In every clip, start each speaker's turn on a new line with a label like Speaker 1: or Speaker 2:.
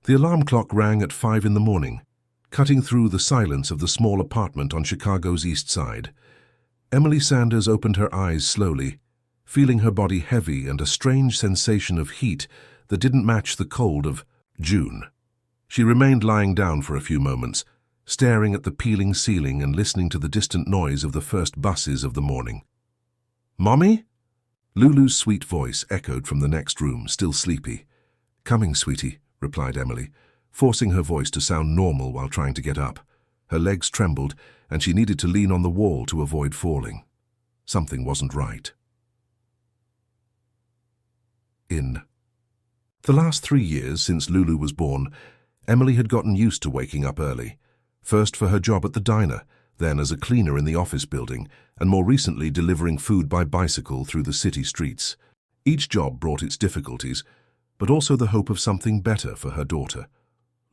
Speaker 1: The alarm clock rang at 5 in the morning, cutting through the silence of the small apartment on Chicago's East Side. Emily Sanders opened her eyes slowly, feeling her body heavy and a strange sensation of heat that didn't match the cold of June. She remained lying down for a few moments, staring at the peeling ceiling and listening to the distant noise of the first buses of the morning. "Mommy?" Lulu's sweet voice echoed from the next room, still sleepy. "Coming, sweetie," replied Emily, forcing her voice to sound normal while trying to get up. Her legs trembled, and she needed to lean on the wall to avoid falling. Something wasn't right. In the last 3 years since Lulu was born, Emily had gotten used to waking up early, first for her job at the diner, then as a cleaner in the office building, and more recently delivering food by bicycle through the city streets. Each job brought its difficulties, but also the hope of something better for her daughter.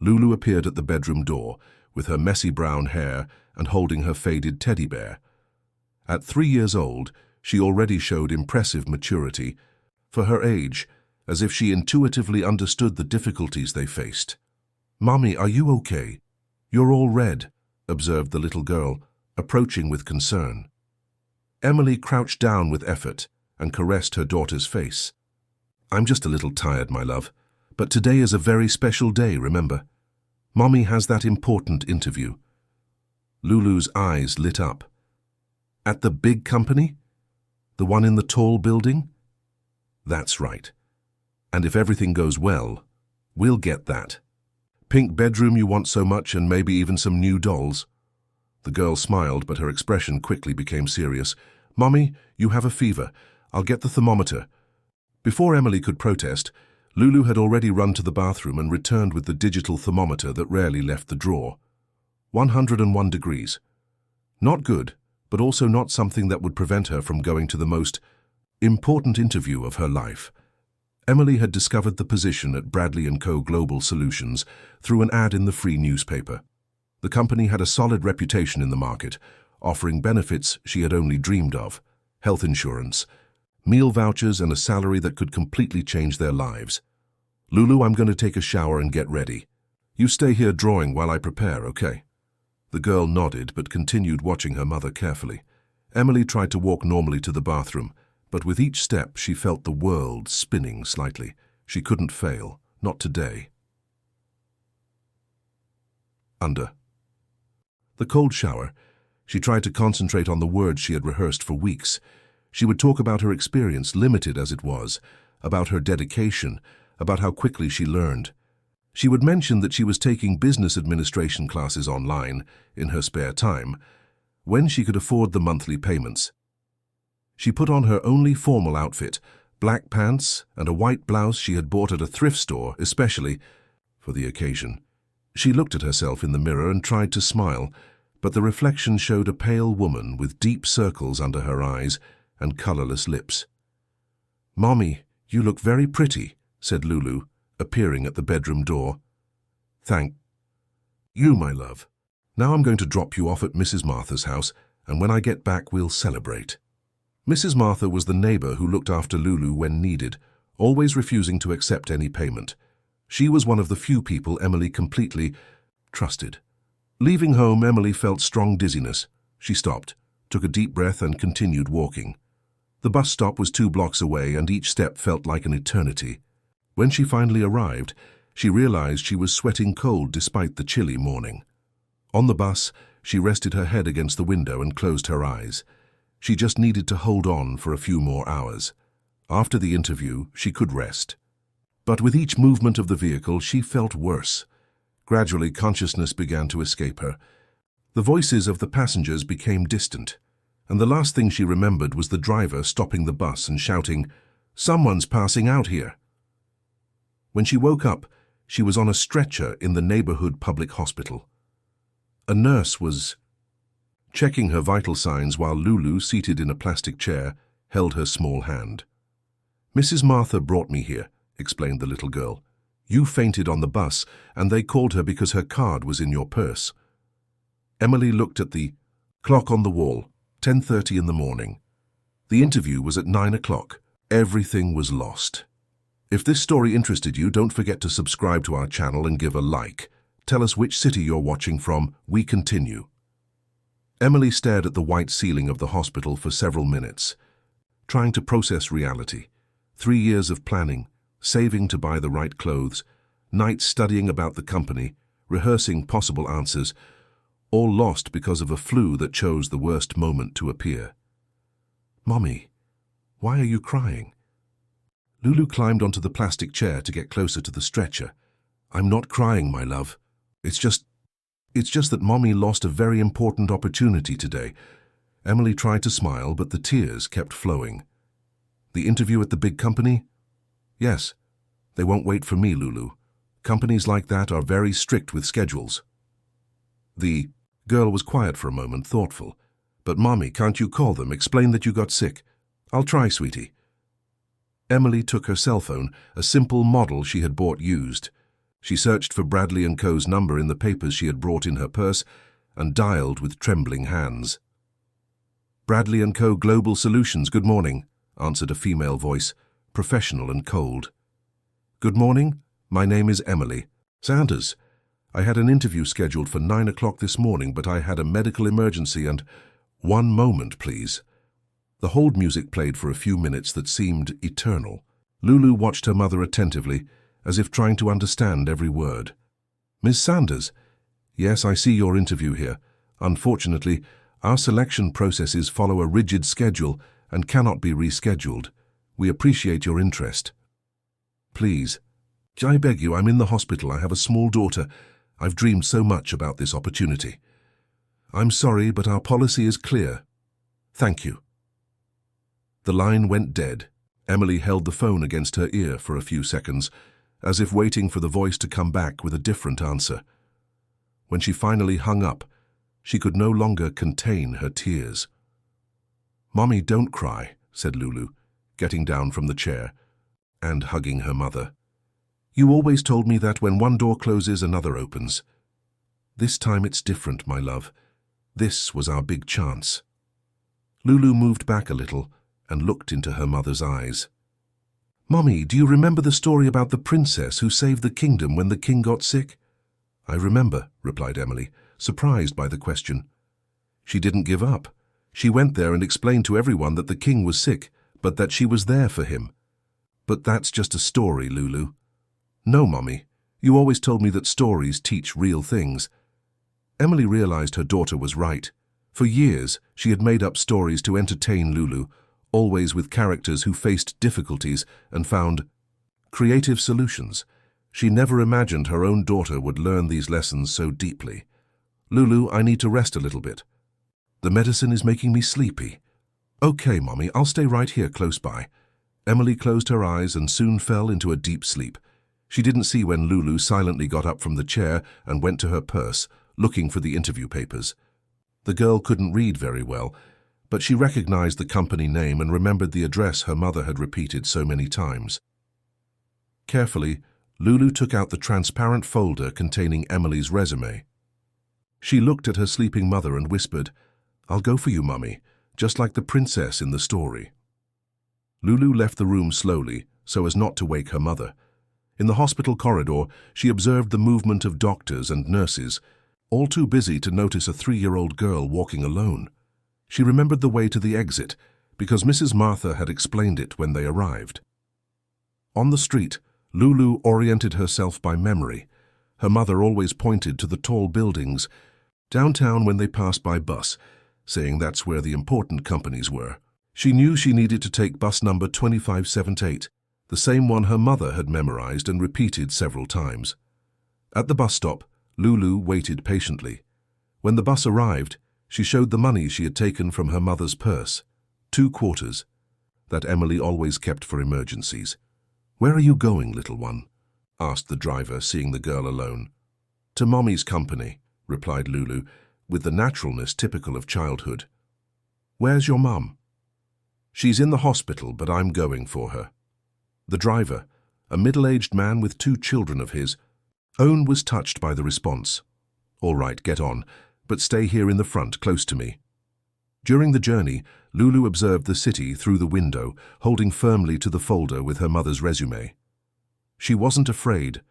Speaker 1: Lulu appeared at the bedroom door, with her messy brown hair and holding her faded teddy bear. At 3 years old, she already showed impressive maturity, for her age, as if she intuitively understood the difficulties they faced. "Mommy, are you okay? You're all red," observed the little girl, approaching with concern. Emily crouched down with effort and caressed her daughter's face. "I'm just a little tired, my love, but today is a very special day, remember? Mommy has that important interview." Lulu's eyes lit up. "At the big company? The one in the tall building?" "That's right. And if everything goes well, we'll get that. Pink bedroom you want so much, and maybe even some new dolls." The girl smiled, but her expression quickly became serious. "Mommy, you have a fever. I'll get the thermometer." Before Emily could protest, Lulu had already run to the bathroom and returned with the digital thermometer that rarely left the drawer. 101 degrees. Not good, but also not something that would prevent her from going to the most important interview of her life. Emily had discovered the position at Bradley & Co. Global Solutions through an ad in the free newspaper. The company had a solid reputation in the market, offering benefits she had only dreamed of: health insurance, meal vouchers, and a salary that could completely change their lives. "Lulu, I'm going to take a shower and get ready. You stay here drawing while I prepare, okay?" The girl nodded but continued watching her mother carefully. Emily tried to walk normally to the bathroom, but with each step she felt the world spinning slightly. She couldn't fail, not today. Under the cold shower, she tried to concentrate on the words she had rehearsed for weeks. She would talk about her experience, limited as it was, about her dedication, about how quickly she learned. She would mention that she was taking business administration classes online in her spare time, when she could afford the monthly payments. She put on her only formal outfit, black pants and a white blouse she had bought at a thrift store, especially for the occasion. She looked at herself in the mirror and tried to smile, but the reflection showed a pale woman with deep circles under her eyes and colorless lips. "Mommy, you look very pretty," said Lulu, appearing at the bedroom door. "Thank you, my love. Now I'm going to drop you off at Mrs. Martha's house, and when I get back we'll celebrate." Mrs. Martha was the neighbor who looked after Lulu when needed, always refusing to accept any payment. She was one of the few people Emily completely trusted. Leaving home, Emily felt strong dizziness. She stopped, took a deep breath, and continued walking. The bus stop was 2 blocks away, and each step felt like an eternity. When she finally arrived, she realized she was sweating cold despite the chilly morning. On the bus, she rested her head against the window and closed her eyes. She just needed to hold on for a few more hours. After the interview, she could rest. But with each movement of the vehicle, she felt worse. Gradually, consciousness began to escape her. The voices of the passengers became distant, and the last thing she remembered was the driver stopping the bus and shouting, "Someone's passing out here." When she woke up, she was on a stretcher in the neighborhood public hospital. A nurse was checking her vital signs while Lulu, seated in a plastic chair, held her small hand. "Mrs. Martha brought me here," explained the little girl. "You fainted on the bus, and they called her because her card was in your purse." Emily looked at the clock on the wall, 10:30 in the morning. The interview was at 9 o'clock. Everything was lost. If this story interested you, don't forget to subscribe to our channel and give a like. Tell us which city you're watching from. We continue. Emily stared at the white ceiling of the hospital for several minutes, trying to process reality. 3 years of planning, saving to buy the right clothes, nights studying about the company, rehearsing possible answers, all lost because of a flu that chose the worst moment to appear. "Mommy, why are you crying?" Lulu climbed onto the plastic chair to get closer to the stretcher. "I'm not crying, my love. It's just that Mommy lost a very important opportunity today." Emily tried to smile, but the tears kept flowing. "The interview at the big company?" "Yes. They won't wait for me, Lulu. Companies like that are very strict with schedules." The girl was quiet for a moment, thoughtful. "But Mommy, can't you call them, explain that you got sick?" "I'll try, sweetie." Emily took her cell phone, a simple model she had bought used. She searched for Bradley & Co.'s number in the papers she had brought in her purse and dialed with trembling hands. "Bradley & Co. Global Solutions, good morning," answered a female voice, professional and cold. "Good morning. My name is Emily Sanders. I had an interview scheduled for 9 o'clock this morning, but I had a medical emergency and—" "One moment, please." The hold music played for a few minutes that seemed eternal. Lulu watched her mother attentively, as if trying to understand every word. "Miss Sanders, yes, I see your interview here. Unfortunately, our selection processes follow a rigid schedule and cannot be rescheduled. We appreciate your interest." "Please, I beg you, I'm in the hospital. I have a small daughter. I've dreamed so much about this opportunity. I'm sorry, but our policy is clear. Thank you." The line went dead. Emily held the phone against her ear for a few seconds, as if waiting for the voice to come back with a different answer. When she finally hung up, she could no longer contain her tears. "Mommy, don't cry," said Lulu, getting down from the chair and hugging her mother. "You always told me that when one door closes, another opens. This time it's different, my love. This was our big chance." Lulu moved back a little and looked into her mother's eyes. "Mommy, do you remember the story about the princess who saved the kingdom when the king got sick?" "I remember," replied Emily, surprised by the question. "She didn't give up. She went there and explained to everyone that the king was sick, but that she was there for him." "But that's just a story, Lulu." "No, Mommy. You always told me that stories teach real things." Emily realized her daughter was right. For years, she had made up stories to entertain Lulu, always with characters who faced difficulties and found creative solutions. She never imagined her own daughter would learn these lessons so deeply. "Lulu, I need to rest a little bit. The medicine is making me sleepy." "Okay, Mommy, I'll stay right here close by." Emily closed her eyes and soon fell into a deep sleep. She didn't see when Lulu silently got up from the chair and went to her purse, looking for the interview papers. The girl couldn't read very well, but she recognized the company name and remembered the address her mother had repeated so many times. Carefully, Lulu took out the transparent folder containing Emily's resume. She looked at her sleeping mother and whispered, "I'll go for you, Mummy, just like the princess in the story." Lulu left the room slowly, so as not to wake her mother. In the hospital corridor, she observed the movement of doctors and nurses, all too busy to notice a 3-year-old girl walking alone. She remembered the way to the exit, because Mrs. Martha had explained it when they arrived. On the street, Lulu oriented herself by memory. Her mother always pointed to the tall buildings downtown when they passed by bus, saying that's where the important companies were. She knew she needed to take bus number 2578, the same one her mother had memorized and repeated several times. At the bus stop, Lulu waited patiently. When the bus arrived, she showed the money she had taken from her mother's purse, 2 quarters, that Emily always kept for emergencies. "Where are you going, little one?" asked the driver, seeing the girl alone. "To Mommy's company," replied Lulu, with the naturalness typical of childhood. "Where's your mum?" "She's in the hospital, but I'm going for her." The driver, a middle-aged man with 2 children of his, own was touched by the response. "All right, get on, but stay here in the front, close to me." During the journey, Lulu observed the city through the window, holding firmly to the folder with her mother's resume. She wasn't afraid.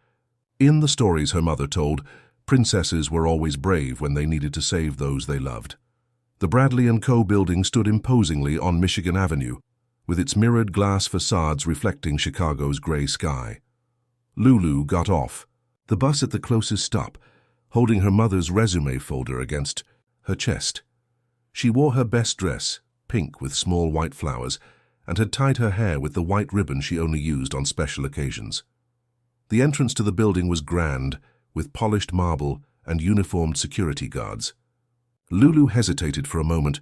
Speaker 1: In the stories her mother told, princesses were always brave when they needed to save those they loved. The Bradley & Co. building stood imposingly on Michigan Avenue, with its mirrored glass facades reflecting Chicago's gray sky. Lulu got off the bus at the closest stop, holding her mother's resume folder against her chest. She wore her best dress, pink with small white flowers, and had tied her hair with the white ribbon she only used on special occasions. The entrance to the building was grand, with polished marble and uniformed security guards. Lulu hesitated for a moment,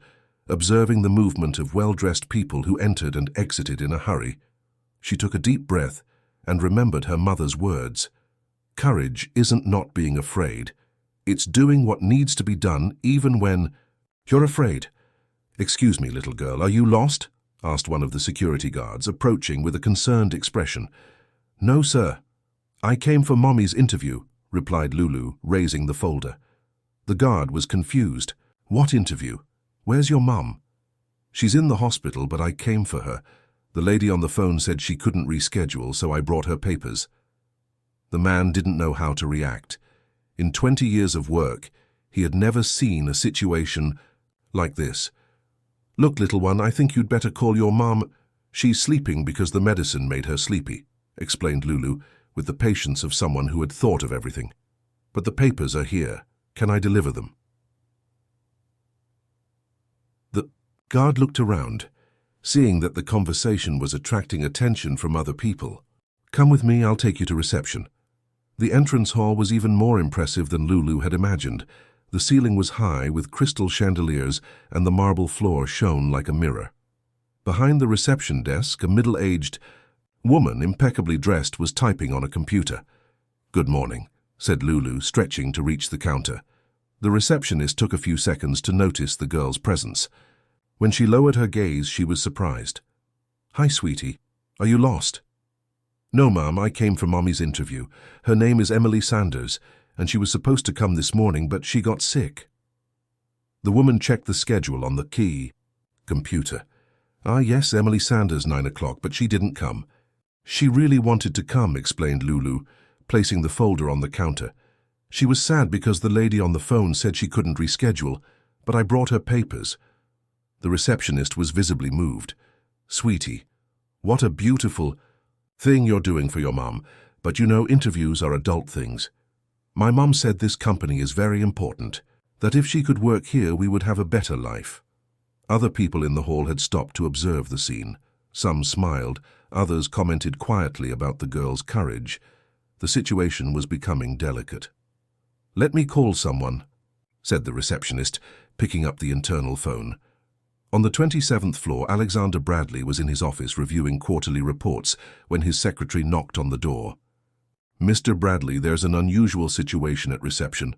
Speaker 1: observing the movement of well-dressed people who entered and exited in a hurry. She took a deep breath and remembered her mother's words. Courage isn't not being afraid. It's doing what needs to be done even when you're afraid. "Excuse me, little girl, are you lost?" asked one of the security guards, approaching with a concerned expression. "No, sir. I came for Mommy's interview," replied Lulu, raising the folder. The guard was confused. "What interview? Where's your mum?" "She's in the hospital, but I came for her. The lady on the phone said she couldn't reschedule, so I brought her papers." The man didn't know how to react. In 20 years of work, he had never seen a situation like this. "Look, little one, I think you'd better call your mum. She's sleeping because the medicine made her sleepy," explained Lulu, with the patience of someone who had thought of everything. "But the papers are here. Can I deliver them?" The guard looked around, seeing that the conversation was attracting attention from other people. "Come with me, I'll take you to reception." The entrance hall was even more impressive than Lulu had imagined. The ceiling was high with crystal chandeliers and the marble floor shone like a mirror. Behind the reception desk, a middle-aged woman, impeccably dressed, was typing on a computer. "Good morning," said Lulu, stretching to reach the counter. The receptionist took a few seconds to notice the girl's presence. When she lowered her gaze, she was surprised. "Hi, sweetie. Are you lost?" "No, Mom, I came for Mommy's interview. Her name is Emily Sanders, and she was supposed to come this morning, but she got sick." The woman checked the schedule on the computer. "Ah, yes, Emily Sanders, 9 o'clock, but she didn't come." "She really wanted to come," explained Lulu, placing the folder on the counter. "She was sad because the lady on the phone said she couldn't reschedule, but I brought her papers." The receptionist was visibly moved. "Sweetie, what a beautiful thing you're doing for your mom, but you know interviews are adult things. My mom said this company is very important, that if she could work here we would have a better life." Other people in the hall had stopped to observe the scene. Some smiled, others commented quietly about the girl's courage. The situation was becoming delicate. "Let me call someone," said the receptionist, picking up the internal phone. On the 27th floor, Alexander Bradley was in his office reviewing quarterly reports when his secretary knocked on the door. "Mr. Bradley, there's an unusual situation at reception."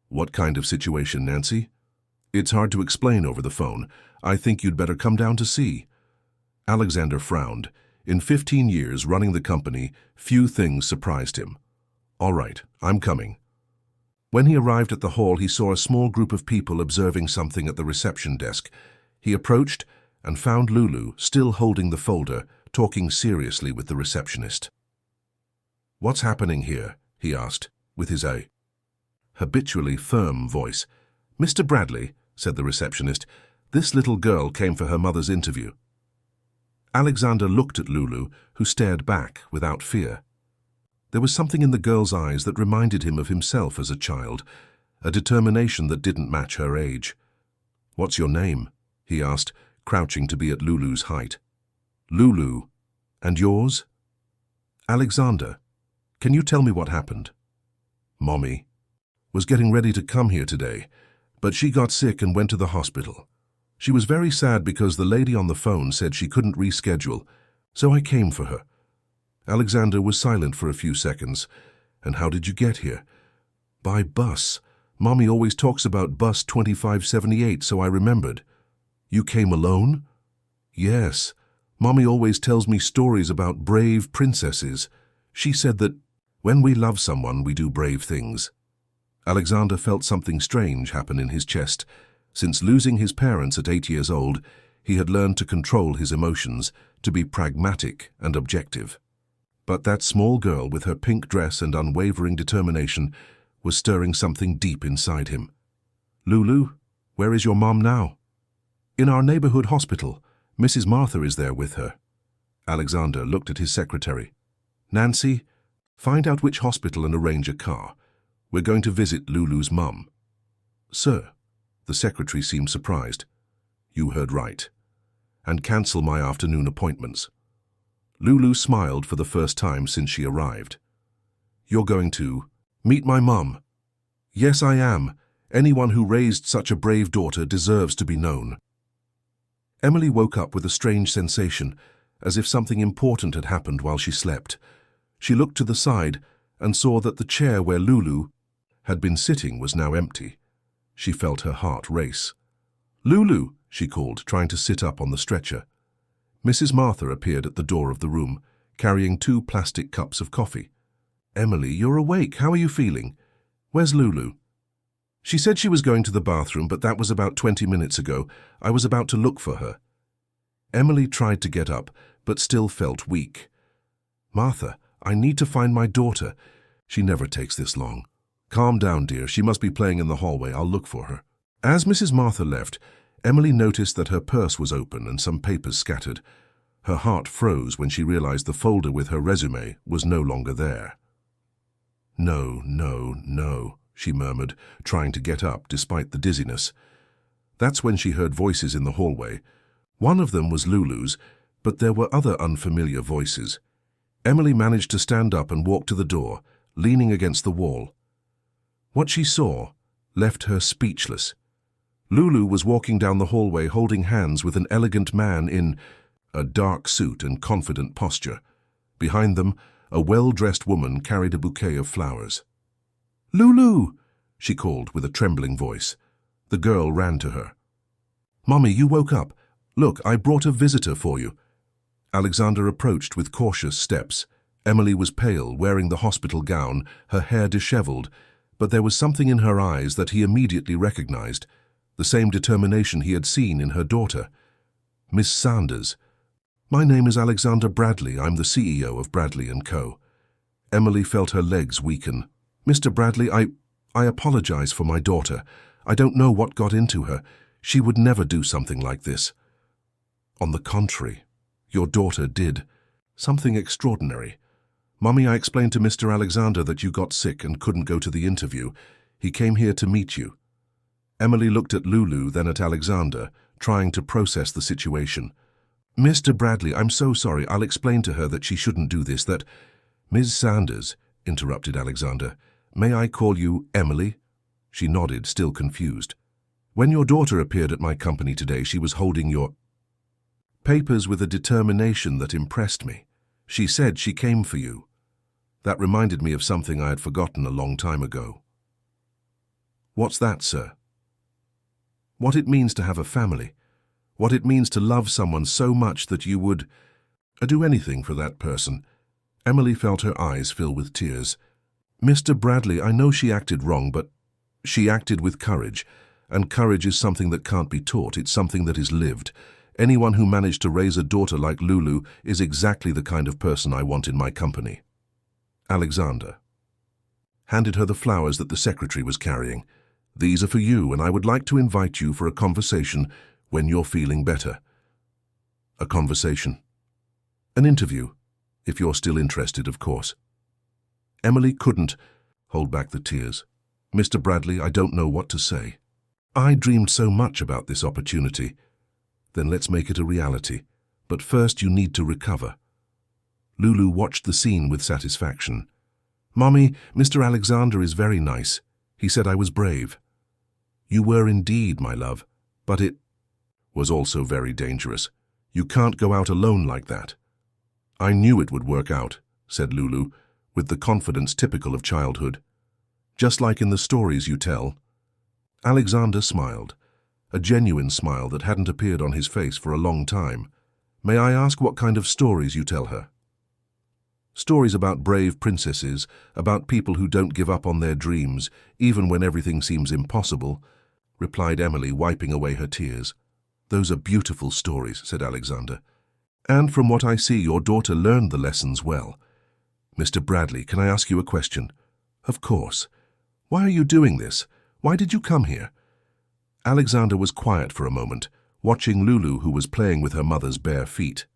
Speaker 1: "What kind of situation, Nancy?" "It's hard to explain over the phone. I think you'd better come down to see." Alexander frowned. In 15 years running the company, few things surprised him. "All right, I'm coming." When he arrived at the hall, he saw a small group of people observing something at the reception desk. He approached and found Lulu, still holding the folder, talking seriously with the receptionist. "What's happening here?" he asked, with his habitually firm voice. "Mr. Bradley," said the receptionist, "this little girl came for her mother's interview." Alexander looked at Lulu, who stared back without fear. There was something in the girl's eyes that reminded him of himself as a child, a determination that didn't match her age. "What's your name?" he asked, crouching to be at Lulu's height. "Lulu. And yours?" "Alexander. Can you tell me what happened?" "Mommy was getting ready to come here today, but she got sick and went to the hospital. She was very sad because the lady on the phone said she couldn't reschedule, so I came for her." Alexander was silent for a few seconds. "And how did you get here?" "By bus. Mommy always talks about bus 2578, so I remembered." "You came alone?" "Yes. Mommy always tells me stories about brave princesses. She said that when we love someone, we do brave things." Alexander felt something strange happen in his chest. Since losing his parents at 8 years old, he had learned to control his emotions, to be pragmatic and objective. But that small girl with her pink dress and unwavering determination was stirring something deep inside him. "Lulu, where is your mom now?" "In our neighborhood hospital. Mrs. Martha is there with her." Alexander looked at his secretary. "Nancy, find out which hospital and arrange a car. We're going to visit Lulu's mum." "Sir," the secretary seemed surprised. "You heard right. And cancel my afternoon appointments." Lulu smiled for the first time since she arrived. "You're going to meet my mum?" "Yes, I am. Anyone who raised such a brave daughter deserves to be known." Emily woke up with a strange sensation, as if something important had happened while she slept. She looked to the side and saw that the chair where Lulu had been sitting was now empty. She felt her heart race. "Lulu," she called, trying to sit up on the stretcher. Mrs. Martha appeared at the door of the room, carrying 2 plastic cups of coffee. "Emily, you're awake. How are you feeling? Where's Lulu?" "She said she was going to the bathroom, but that was about 20 minutes ago. I was about to look for her." Emily tried to get up, but still felt weak. "Martha, I need to find my daughter. She never takes this long." "Calm down, dear. She must be playing in the hallway. I'll look for her." As Mrs. Martha left, Emily noticed that her purse was open and some papers scattered. Her heart froze when she realized the folder with her resume was no longer there. "No, no, no," she murmured, trying to get up despite the dizziness. That's when she heard voices in the hallway. One of them was Lulu's, but there were other unfamiliar voices. Emily managed to stand up and walk to the door, leaning against the wall. What she saw left her speechless. Lulu was walking down the hallway holding hands with an elegant man in a dark suit and confident posture. Behind them, a well-dressed woman carried a bouquet of flowers. "Lulu!" she called with a trembling voice. The girl ran to her. "Mommy, you woke up. Look, I brought a visitor for you." Alexander approached with cautious steps. Emily was pale, wearing the hospital gown, her hair disheveled, but there was something in her eyes that he immediately recognized, the same determination he had seen in her daughter. "Miss Sanders." "My name is Alexander Bradley. I'm the CEO of Bradley & Co." Emily felt her legs weaken. "Mr. Bradley, I apologize for my daughter. I don't know what got into her. She would never do something like this." "On the contrary, your daughter did. Something extraordinary. Mommy, I explained to Mr. Alexander that you got sick and couldn't go to the interview. He came here to meet you." Emily looked at Lulu, then at Alexander, trying to process the situation. "Mr. Bradley, I'm so sorry. I'll explain to her that she shouldn't do this, that—" "Ms. Sanders," interrupted Alexander, "may I call you Emily?" She nodded, still confused. "When your daughter appeared at my company today, she was holding your papers with a determination that impressed me. She said she came for you. That reminded me of something I had forgotten a long time ago." "What's that, sir?" "What it means to have a family. What it means to love someone so much that you would do anything for that person." Emily felt her eyes fill with tears. "Mr. Bradley, I know she acted wrong, but she acted with courage, and courage is something that can't be taught. It's something that is lived. Anyone who managed to raise a daughter like Lulu is exactly the kind of person I want in my company." Alexander handed her the flowers that the secretary was carrying. "These are for you, and I would like to invite you for a conversation when you're feeling better." "A conversation?" "An interview, if you're still interested, of course." Emily couldn't hold back the tears. "Mr. Bradley, I don't know what to say. I dreamed so much about this opportunity." "Then let's make it a reality. But first you need to recover." Lulu watched the scene with satisfaction. "Mommy, Mr. Alexander is very nice. He said I was brave." "You were indeed, my love, but it was also very dangerous. You can't go out alone like that." "I knew it would work out," said Lulu, with the confidence typical of childhood. "Just like in the stories you tell." Alexander smiled, a genuine smile that hadn't appeared on his face for a long time. "May I ask what kind of stories you tell her?" "Stories about brave princesses, about people who don't give up on their dreams, even when everything seems impossible," replied Emily, wiping away her tears. "Those are beautiful stories," said Alexander. "And from what I see, your daughter learned the lessons well. Mr. Bradley, can I ask you a question? Of course. Why are you doing this? Why did you come here? Alexander was quiet for a moment, watching Lulu, who was playing with her mother's bare feet.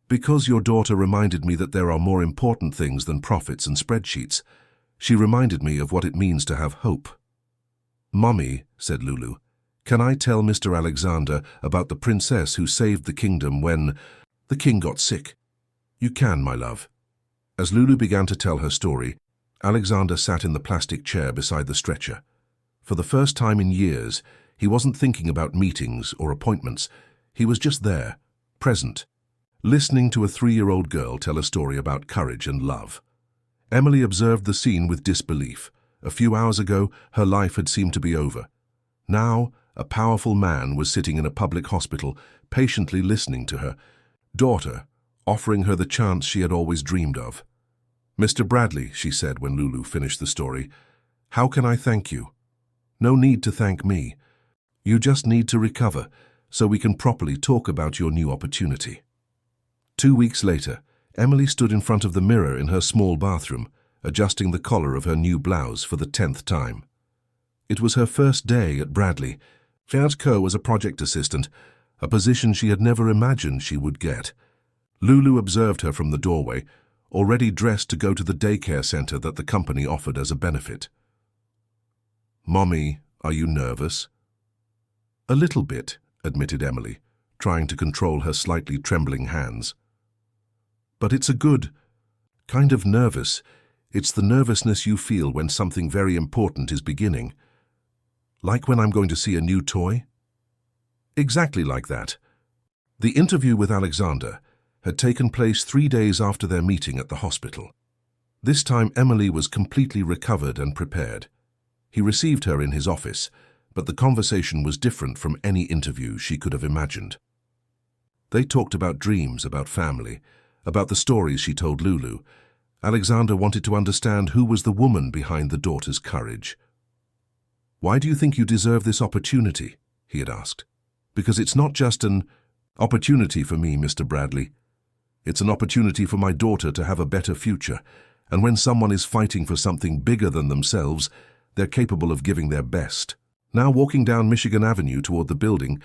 Speaker 1: Because your daughter reminded me that there are more important things than profits and spreadsheets. She reminded me of what it means to have hope. Mommy, said Lulu, can I tell Mr. Alexander about the princess who saved the kingdom when the king got sick? You can, my love. As Lulu began to tell her story, Alexander sat in the plastic chair beside the stretcher. For the first time in years, he wasn't thinking about meetings or appointments. He was just there, present, listening to a 3-year-old girl tell a story about courage and love. Emily observed the scene with disbelief. A few hours ago, her life had seemed to be over. Now, a powerful man was sitting in a public hospital, patiently listening to her daughter, offering her the chance she had always dreamed of. Mr. Bradley, she said when Lulu finished the story, how can I thank you? No need to thank me. You just need to recover so we can properly talk about your new opportunity. 2 weeks later, Emily stood in front of the mirror in her small bathroom, adjusting the collar of her new blouse for the 10th time. It was her first day at Bradley. Fiat Co. as a project assistant, a position she had never imagined she would get. Lulu observed her from the doorway, already dressed to go to the daycare center that the company offered as a benefit. Mommy, are you nervous? A little bit, admitted Emily, trying to control her slightly trembling hands. But it's a good kind of nervous. It's the nervousness you feel when something very important is beginning. Like when I'm going to see a new toy? Exactly like that. The interview with Alexander had taken place 3 days after their meeting at the hospital. This time Emily was completely recovered and prepared. He received her in his office, but the conversation was different from any interview she could have imagined. They talked about dreams, about family, about the stories she told Lulu. Alexander wanted to understand who was the woman behind the daughter's courage. Why do you think you deserve this opportunity? He had asked. Because it's not just an opportunity for me, Mr. Bradley. It's an opportunity for my daughter to have a better future, and when someone is fighting for something bigger than themselves, they're capable of giving their best. Now walking down Michigan Avenue toward the building,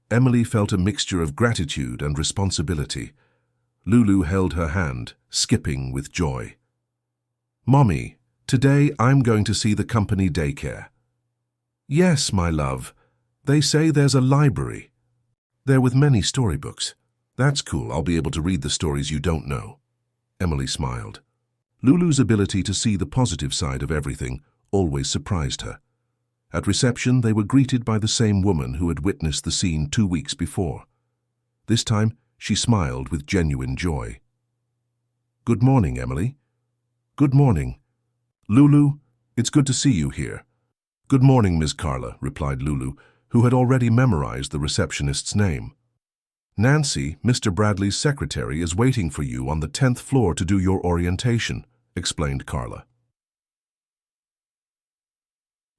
Speaker 1: Emily felt a mixture of gratitude and responsibility. Lulu held her hand, skipping with joy. Mommy, today I'm going to see the company daycare. Yes, my love. They say there's a library. There with many storybooks. That's cool, I'll be able to read the stories you don't know. Emily smiled. Lulu's ability to see the positive side of everything always surprised her. At reception, they were greeted by the same woman who had witnessed the scene 2 weeks before. This time, she smiled with genuine joy. Good morning, Emily. Good morning. Lulu, it's good to see you here. Good morning, Ms. Carla, replied Lulu, who had already memorized the receptionist's name. Nancy, Mr. Bradley's secretary, is waiting for you on the 10th floor to do your orientation, explained Carla.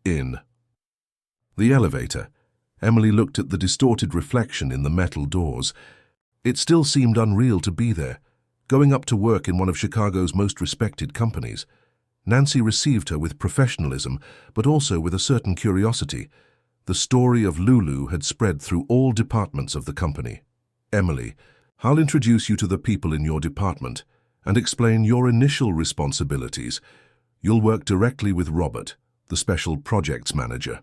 Speaker 1: In the elevator, Emily looked at the distorted reflection in the metal doors. It still seemed unreal to be there, going up to work in one of Chicago's most respected companies. Nancy received her with professionalism, but also with a certain curiosity. The story of Lulu had spread through all departments of the company. Emily, I'll introduce you to the people in your department and explain your initial responsibilities. You'll work directly with Robert, the special projects manager.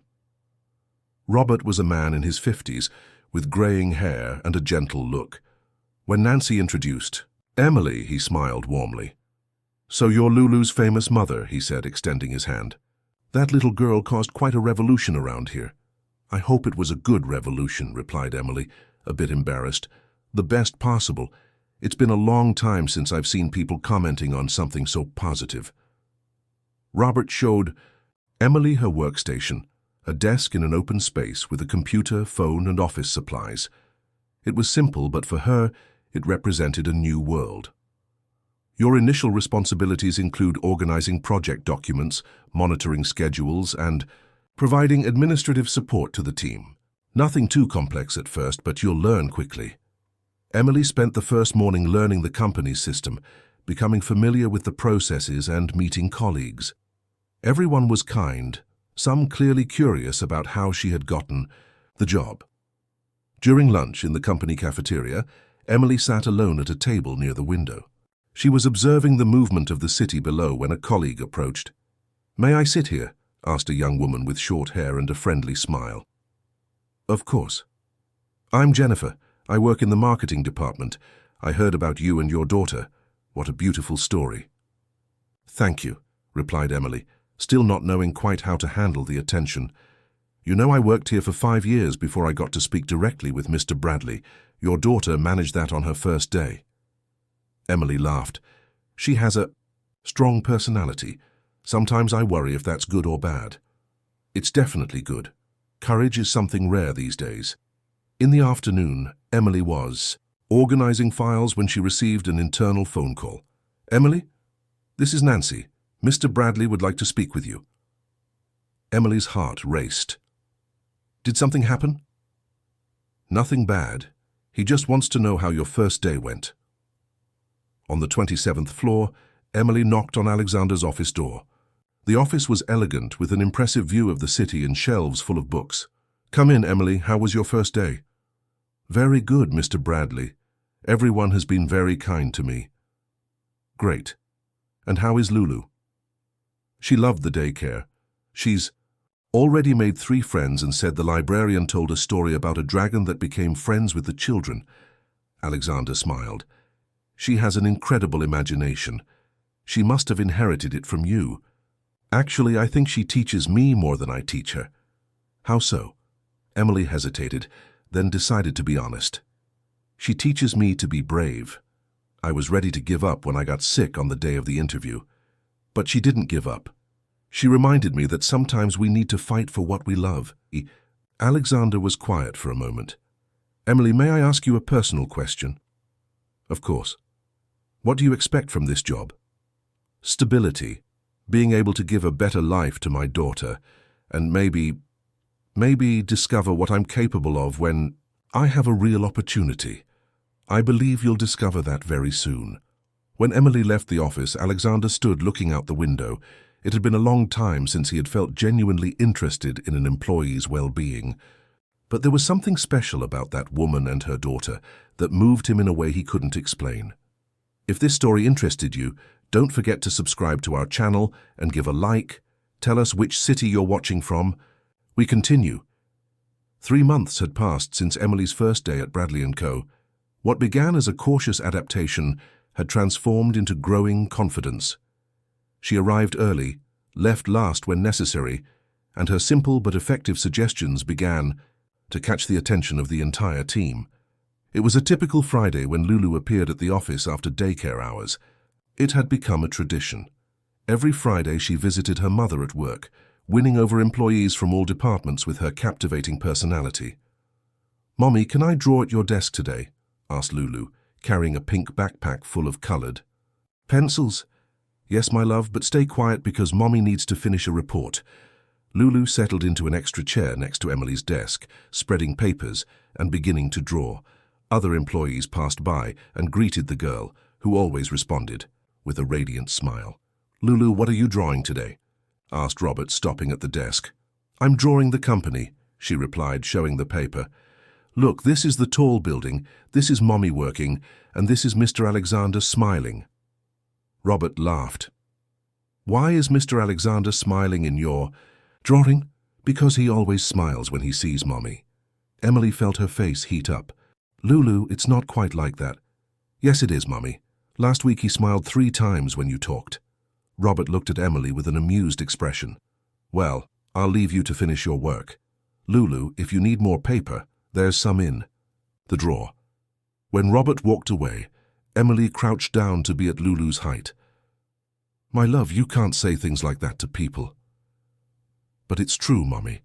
Speaker 1: Robert was a man in his 50s, with graying hair and a gentle look. When Nancy introduced Emily, he smiled warmly. So you're Lulu's famous mother, he said, extending his hand. That little girl caused quite a revolution around here. I hope it was a good revolution, replied Emily, a bit embarrassed. The best possible. It's been a long time since I've seen people commenting on something so positive. Robert showed Emily her workstation, a desk in an open space with a computer, phone, and office supplies. It was simple, but for her, it represented a new world. Your initial responsibilities include organizing project documents, monitoring schedules, and providing administrative support to the team. Nothing too complex at first, but you'll learn quickly. Emily spent the first morning learning the company's system, becoming familiar with the processes and meeting colleagues. Everyone was kind, some clearly curious about how she had gotten the job. During lunch in the company cafeteria, Emily sat alone at a table near the window. She was observing the movement of the city below when a colleague approached. "May I sit here?" asked a young woman with short hair and a friendly smile. "Of course." "I'm Jennifer. I work in the marketing department. I heard about you and your daughter. What a beautiful story." "Thank you," replied Emily, still not knowing quite how to handle the attention. "You know, I worked here for 5 years before I got to speak directly with Mr. Bradley. Your daughter managed that on her first day." Emily laughed. "She has a strong personality. Sometimes I worry if that's good or bad." "It's definitely good. Courage is something rare these days." In the afternoon, Emily was organizing files when she received an internal phone call. "Emily, this is Nancy. Mr. Bradley would like to speak with you." Emily's heart raced. "Did something happen?" "Nothing bad. He just wants to know how your first day went." On the 27th floor, Emily knocked on Alexander's office door. The office was elegant, with an impressive view of the city and shelves full of books. "Come in, Emily. How was your first day?" "Very good, Mr. Bradley. Everyone has been very kind to me." "Great. And how is Lulu?" "She loved the daycare. She's already made 3 friends and said the librarian told a story about a dragon that became friends with the children." Alexander smiled. "She has an incredible imagination. She must have inherited it from you. Actually, I think she teaches me more than I teach her." "How so?" Emily hesitated, then decided to be honest. "She teaches me to be brave. I was ready to give up when I got sick on the day of the interview. But she didn't give up. She reminded me that sometimes we need to fight for what we love." Alexander was quiet for a moment. "Emily, may I ask you a personal question?" "Of course." "What do you expect from this job?" "Stability. Being able to give a better life to my daughter, and maybe discover what I'm capable of when I have a real opportunity. I believe you'll discover that very soon." When Emily left the office, Alexander stood looking out the window. It had been a long time since he had felt genuinely interested in an employee's well-being. But there was something special about that woman and her daughter that moved him in a way he couldn't explain. If this story interested you, don't forget to subscribe to our channel and give a like. Tell us which city you're watching from. We continue. 3 months had passed since Emily's first day at Bradley & Co. What began as a cautious adaptation had transformed into growing confidence. She arrived early, left last when necessary, and her simple but effective suggestions began to catch the attention of the entire team. It was a typical Friday when Lulu appeared at the office after daycare hours. It had become a tradition. Every Friday she visited her mother at work, winning over employees from all departments with her captivating personality. "Mommy, can I draw at your desk today?" asked Lulu, carrying a pink backpack full of colored pencils. "Yes, my love, but stay quiet because Mommy needs to finish a report." Lulu settled into an extra chair next to Emily's desk, spreading papers and beginning to draw. Other employees passed by and greeted the girl, who always responded with a radiant smile. "Lulu, what are you drawing today?" asked Robert, stopping at the desk. "I'm drawing the company," she replied, showing the paper. "Look, this is the tall building, this is Mommy working, and this is Mr. Alexander smiling." Robert laughed. "Why is Mr. Alexander smiling in your drawing?" "Because he always smiles when he sees Mommy." Emily felt her face heat up. "Lulu, it's not quite like that." "Yes, it is, Mommy. Last week he smiled 3 times when you talked." Robert looked at Emily with an amused expression. "Well, I'll leave you to finish your work. Lulu, if you need more paper, there's some in the drawer." When Robert walked away, Emily crouched down to be at Lulu's height. "My love, you can't say things like that to people." "But it's true, Mommy.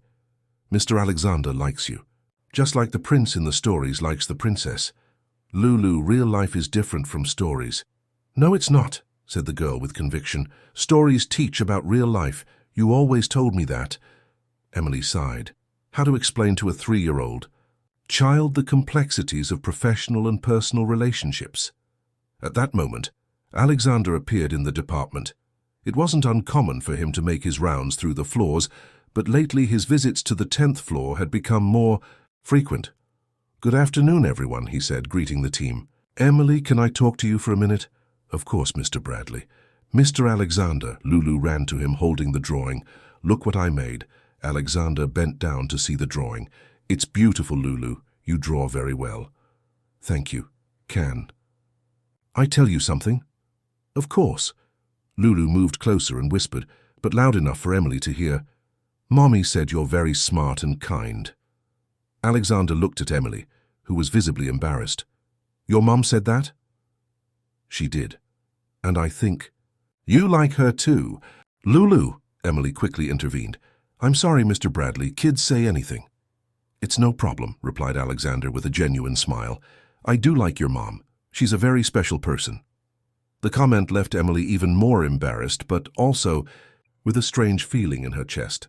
Speaker 1: Mr. Alexander likes you, just like the prince in the stories likes the princess. Lulu, real life is different from stories." "No, it's not," said the girl with conviction. "Stories teach about real life. You always told me that." Emily sighed. How to explain to a 3-year-old child the complexities of professional and personal relationships? At that moment, Alexander appeared in the department. It wasn't uncommon for him to make his rounds through the floors, but lately his visits to the 10th floor had become more frequent. "Good afternoon, everyone," he said, greeting the team. "Emily, can I talk to you for a minute?" "Of course, Mr. Bradley." "Mr. Alexander," Lulu ran to him holding the drawing. "Look what I made." Alexander bent down to see the drawing. "It's beautiful, Lulu. You draw very well." "Thank you. Can I tell you something?" "Of course." Lulu moved closer and whispered, but loud enough for Emily to hear. "Mommy said you're very smart and kind." Alexander looked at Emily, who was visibly embarrassed. "Your mum said that?" "She did. And I think—" "You like her too." "Lulu," Emily quickly intervened. "I'm sorry, Mr. Bradley. Kids say anything." "It's no problem," replied Alexander with a genuine smile. "I do like your mom. She's a very special person." The comment left Emily even more embarrassed, but also with a strange feeling in her chest.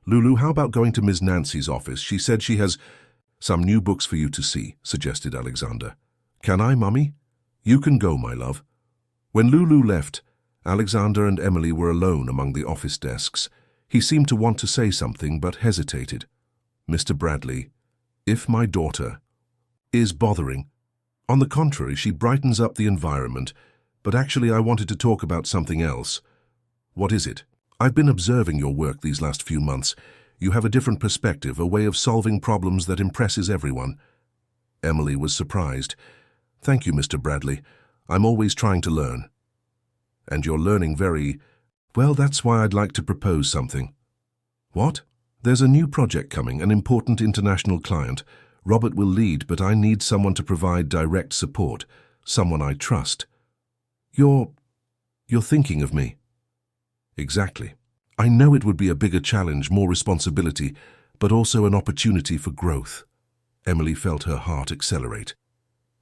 Speaker 1: "Lulu, how about going to Ms. Nancy's office? She said she has some new books for you to see," suggested Alexander. "Can I, Mummy?" "You can go, my love." When Lulu left, Alexander and Emily were alone among the office desks. He seemed to want to say something, but hesitated. "Mr. Bradley, if my daughter is bothering—" "On the contrary, she brightens up the environment. But actually, I wanted to talk about something else." "What is it?" "I've been observing your work these last few months. You have a different perspective, a way of solving problems that impresses everyone." Emily was surprised. "Thank you, Mr. Bradley. I'm always trying to learn." "And you're learning very well. That's why I'd like to propose something." "What?" "There's a new project coming, an important international client. Robert will lead, but I need someone to provide direct support, someone I trust." You're thinking of me." "Exactly. I know it would be a bigger challenge, more responsibility, but also an opportunity for growth." Emily felt her heart accelerate.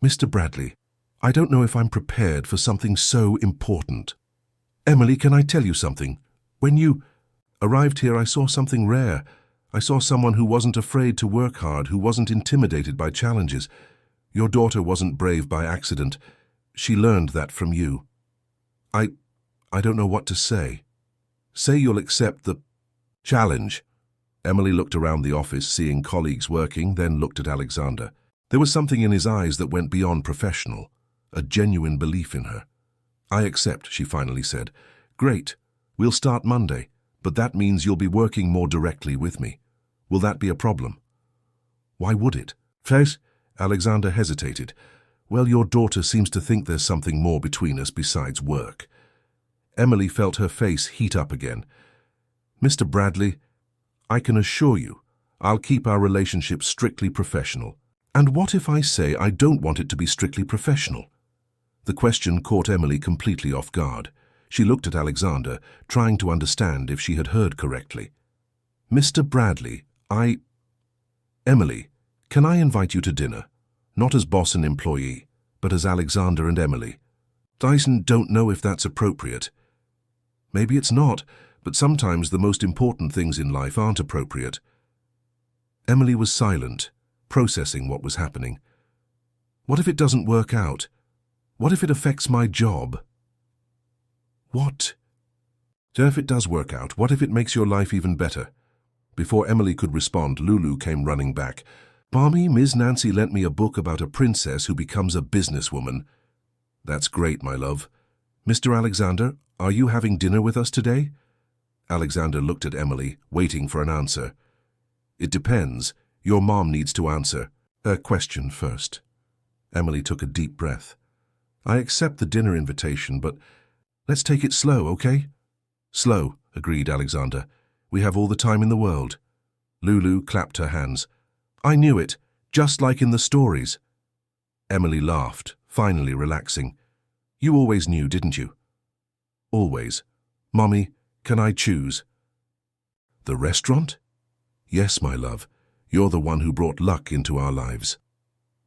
Speaker 1: "Mr. Bradley, I don't know if I'm prepared for something so important." "Emily, can I tell you something? When you arrived here, I saw something rare. I saw someone who wasn't afraid to work hard, who wasn't intimidated by challenges. Your daughter wasn't brave by accident. She learned that from you." I don't know what to say." "Say you'll accept the challenge." Emily looked around the office, seeing colleagues working, then looked at Alexander. There was something in his eyes that went beyond professional, a genuine belief in her. "I accept," she finally said. "Great. We'll start Monday, but that means you'll be working more directly with me. Will that be a problem?" "Why would it?" "First," Alexander hesitated. "Well, your daughter seems to think there's something more between us besides work." Emily felt her face heat up again. "Mr. Bradley, I can assure you, I'll keep our relationship strictly professional." "And what if I say I don't want it to be strictly professional?" The question caught Emily completely off guard. She looked at Alexander, trying to understand if she had heard correctly. "Mr. Bradley, Emily, can I invite you to dinner? Not as boss and employee, but as Alexander and Emily." "Dyson, don't know if that's appropriate." "Maybe it's not, but sometimes the most important things in life aren't appropriate." Emily was silent, processing what was happening. "What if it doesn't work out? What if it affects my job?" "What?" "If it does work out, what if it makes your life even better?" Before Emily could respond, Lulu came running back. "Mommy, Ms. Nancy lent me a book about a princess who becomes a businesswoman." "That's great, my love. Mr. Alexander, are you having dinner with us today?" Alexander looked at Emily, waiting for an answer. "It depends. Your mom needs to answer a question first." Emily took a deep breath. "I accept the dinner invitation, but let's take it slow, okay?" "Slow," agreed Alexander. "We have all the time in the world." Lulu clapped her hands. "I knew it, just like in the stories." Emily laughed, finally relaxing. "You always knew, didn't you?" "Always. Mommy, can I choose?" "The restaurant?" "Yes, my love. You're the one who brought luck into our lives."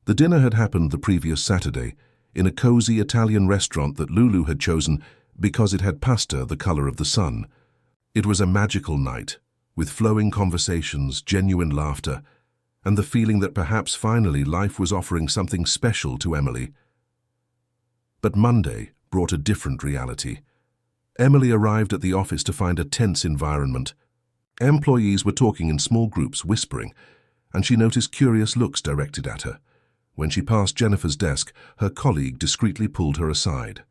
Speaker 1: The dinner had happened the previous Saturday, in a cozy Italian restaurant that Lulu had chosen because it had pasta the color of the sun. It was a magical night, with flowing conversations, genuine laughter, and the feeling that perhaps finally life was offering something special to Emily. But Monday brought a different reality. Emily arrived at the office to find a tense environment. Employees were talking in small groups, whispering, and she noticed curious looks directed at her. When she passed Jennifer's desk, her colleague discreetly pulled her aside.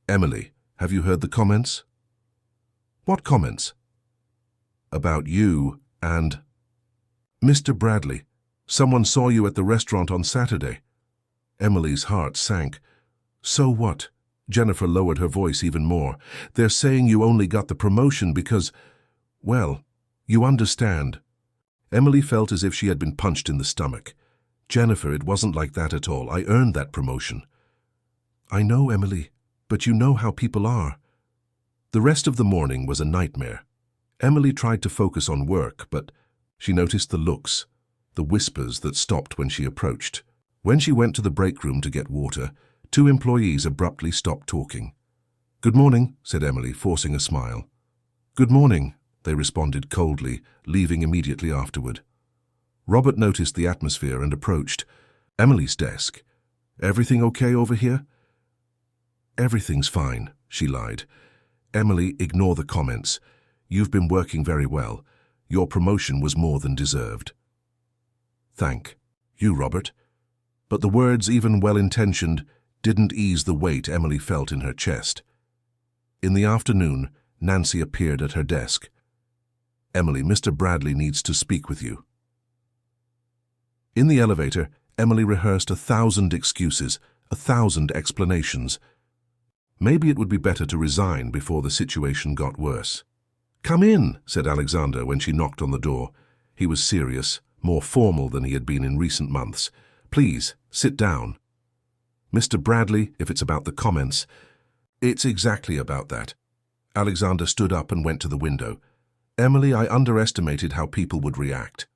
Speaker 1: "Emily, have you heard the comments?" "What comments?" "About you and—" "Mr. Bradley, someone saw you at the restaurant on Saturday." Emily's heart sank. "So what?" Jennifer lowered her voice even more. "They're saying you only got the promotion because, well, you understand." Emily felt as if she had been punched in the stomach. "Jennifer, it wasn't like that at all. I earned that promotion." "I know, Emily, but you know how people are." The rest of the morning was a nightmare. Emily tried to focus on work, but she noticed the looks, the whispers that stopped when she approached. When she went to the break room to get water, 2 employees abruptly stopped talking. "Good morning," said Emily, forcing a smile. "Good morning," they responded coldly, leaving immediately afterward. Robert noticed the atmosphere and approached Emily's desk. "Everything okay over here?" "Everything's fine," she lied. "Emily, ignore the comments. You've been working very well. Your promotion was more than deserved." "Thank you, Robert." But the words, even well-intentioned, didn't ease the weight Emily felt in her chest. In the afternoon, Nancy appeared at her desk. "Emily, Mr. Bradley needs to speak with you." In the elevator, Emily rehearsed 1,000 excuses, 1,000 explanations. Maybe it would be better to resign before the situation got worse. "Come in," said Alexander when she knocked on the door. He was serious, more formal than he had been in recent months. "Please, sit down." "Mr. Bradley, if it's about the comments—" "It's exactly about that." Alexander stood up and went to the window. "Emily, I underestimated how people would react.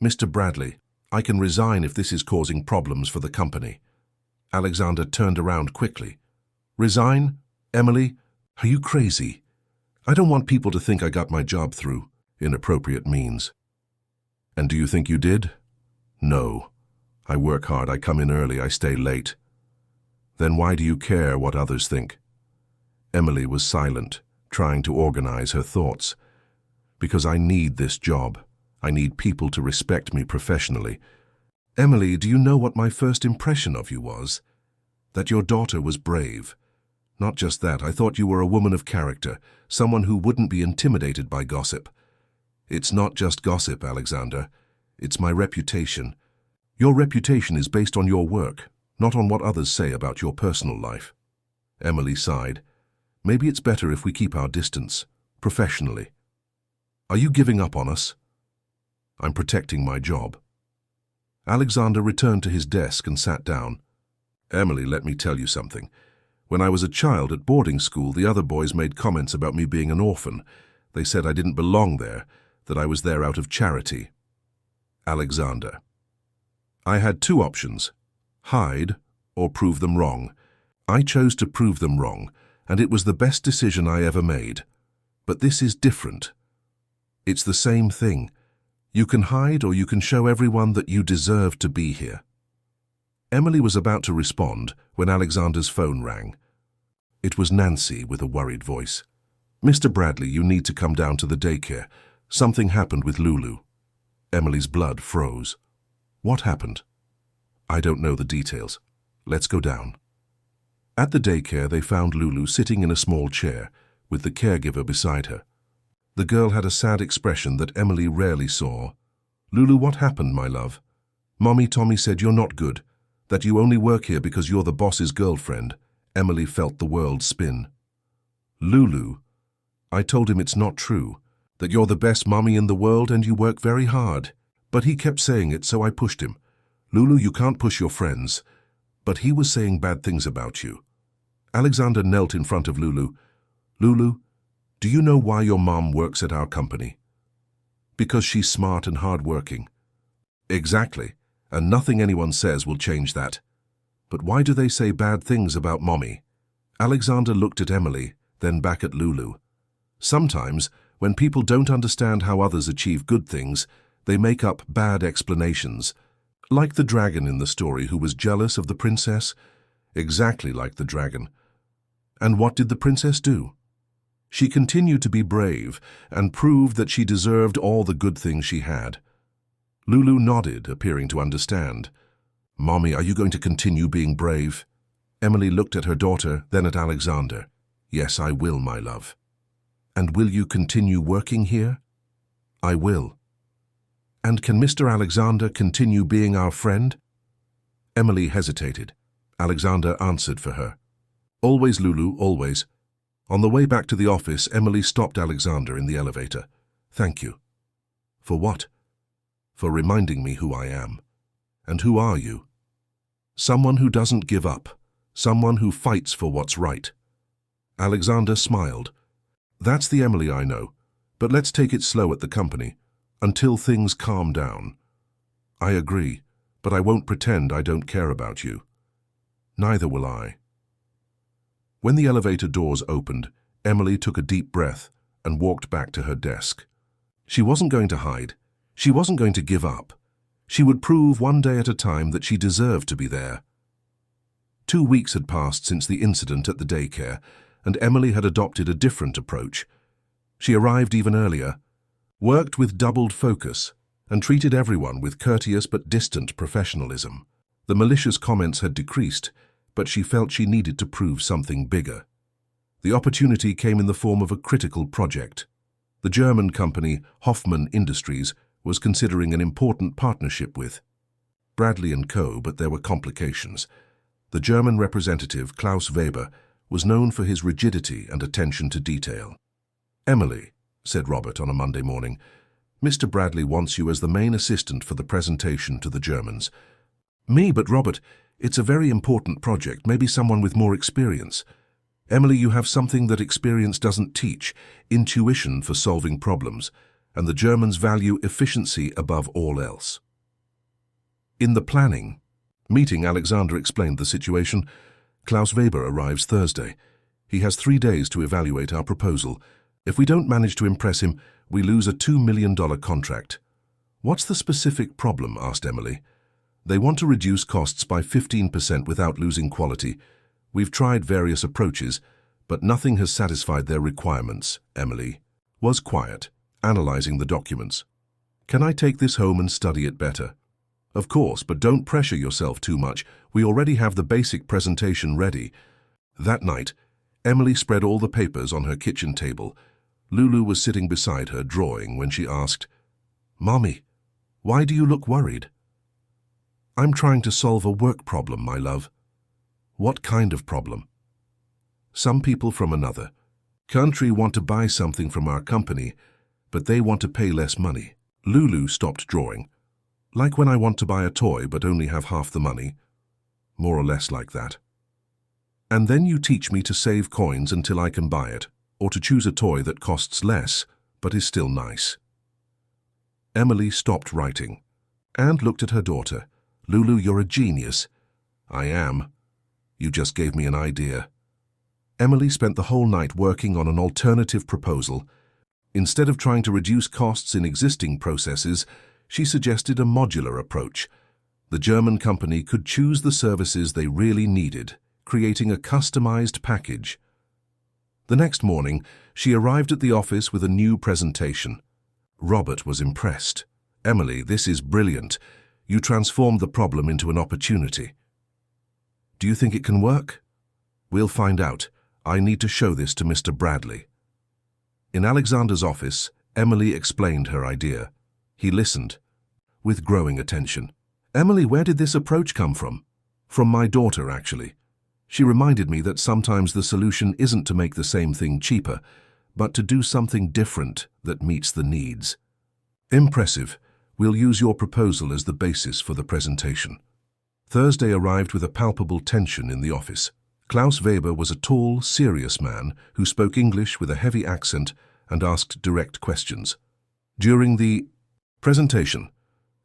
Speaker 1: Mr. Bradley, I can resign if this is causing problems for the company." Alexander turned around quickly. "Resign? Emily, are you crazy? I don't want people to think I got my job through inappropriate means." "And do you think you did?" "No. I work hard, I come in early, I stay late." "Then why do you care what others think?" Emily was silent, trying to organize her thoughts. "Because I need this job. I need people to respect me professionally." "Emily, do you know what my first impression of you was? That your daughter was brave. Not just that, I thought you were a woman of character, someone who wouldn't be intimidated by gossip." "It's not just gossip, Alexander. It's my reputation. Your reputation is based on your work, not on what others say about your personal life." Emily sighed. "Maybe it's better if we keep our distance, professionally." "Are you giving up on us?" "I'm protecting my job." Alexander returned to his desk and sat down. "Emily, let me tell you something. When I was a child at boarding school, the other boys made comments about me being an orphan. They said I didn't belong there, that I was there out of charity." Alexander: "I had 2 options, hide or prove them wrong. I chose to prove them wrong, and it was the best decision I ever made. But this is different. It's the same thing. You can hide or you can show everyone that you deserve to be here." Emily was about to respond when Alexander's phone rang. It was Nancy with a worried voice. "Mr. Bradley, you need to come down to the daycare. Something happened with Lulu." Emily's blood froze. "What happened?" "I don't know the details. Let's go down." At the daycare, they found Lulu sitting in a small chair, with the caregiver beside her. The girl had a sad expression that Emily rarely saw. "Lulu, what happened, my love?" "Mommy, Tommy said you're not good, that you only work here because you're the boss's girlfriend." Emily felt the world spin. "Lulu, I told him it's not true, that you're the best mommy in the world and you work very hard. But he kept saying it, so I pushed him. Lulu, you can't push your friends." But he was saying bad things about you. Alexander knelt in front of Lulu. "Lulu, do you know why your mom works at our company?" "Because she's smart and hard-working." "Exactly, and nothing anyone says will change that. But why do they say bad things about Mommy?" Alexander looked at Emily, then back at Lulu. "Sometimes, when people don't understand how others achieve good things, they make up bad explanations. Like the dragon in the story who was jealous of the princess. Exactly like the dragon. And what did the princess do? She continued to be brave and proved that she deserved all the good things she had. Lulu nodded, appearing to understand. "Mommy, are you going to continue being brave?" Emily looked at her daughter, then at Alexander. "Yes, I will, my love." "And will you continue working here?" "I will." "And can Mr. Alexander continue being our friend?" Emily hesitated. Alexander answered for her. "Always, Lulu, always." On the way back to the office, Emily stopped Alexander in the elevator. "Thank you." "For what?" "For reminding me who I am." "And who are you?" "Someone who doesn't give up. Someone who fights for what's right." Alexander smiled. "That's the Emily I know, but let's take it slow at the company, until things calm down." "I agree, but I won't pretend I don't care about you." "Neither will I." When the elevator doors opened, Emily took a deep breath and walked back to her desk. She wasn't going to hide. She wasn't going to give up. She would prove one day at a time that she deserved to be there. 2 weeks had passed since the incident at the daycare, and Emily had adopted a different approach. She arrived even earlier, worked with doubled focus, and treated everyone with courteous but distant professionalism. The malicious comments had decreased, but she felt she needed to prove something bigger. The opportunity came in the form of a critical project. The German company Hoffmann Industries was considering an important partnership with Bradley & Co., but there were complications. The German representative, Klaus Weber, was known for his rigidity and attention to detail. "Emily," said Robert on a Monday morning, "Mr. Bradley wants you as the main assistant for the presentation to the Germans." "Me, but Robert, it's a very important project, maybe someone with more experience." "Emily, you have something that experience doesn't teach, intuition for solving problems, and the Germans value efficiency above all else." In the planning meeting, Alexander explained the situation. "Klaus Weber arrives Thursday. He has 3 days to evaluate our proposal. If we don't manage to impress him, we lose a $2 million contract." "What's the specific problem?" asked Emily. "They want to reduce costs by 15% without losing quality. We've tried various approaches, but nothing has satisfied their requirements." Emily was quiet, analyzing the documents. "Can I take this home and study it better?" "Of course, but don't pressure yourself too much. We already have the basic presentation ready." That night, Emily spread all the papers on her kitchen table. Lulu was sitting beside her, drawing, when she asked, "Mommy, why do you look worried?" "I'm trying to solve a work problem, my love." "What kind of problem?" "Some people from another country want to buy something from our company, but they want to pay less money." Lulu stopped drawing. "Like when I want to buy a toy but only have half the money?" "More or less like that." "And then you teach me to save coins until I can buy it, or to choose a toy that costs less but is still nice." Emily stopped writing and looked at her daughter. "Lulu, you're a genius." "I am. You just gave me an idea." Emily spent the whole night working on an alternative proposal. Instead of trying to reduce costs in existing processes, she suggested a modular approach. The German company could choose the services they really needed, creating a customized package. The next morning, she arrived at the office with a new presentation. Robert was impressed. "Emily, this is brilliant. You transformed the problem into an opportunity." "Do you think it can work?" "We'll find out. I need to show this to Mr. Bradley." In Alexander's office, Emily explained her idea. He listened, with growing attention. "Emily, where did this approach come from?" "From my daughter, actually. She reminded me that sometimes the solution isn't to make the same thing cheaper, but to do something different that meets the needs." "Impressive. We'll use your proposal as the basis for the presentation." Thursday arrived with a palpable tension in the office. Klaus Weber was a tall, serious man who spoke English with a heavy accent and asked direct questions. During the presentation,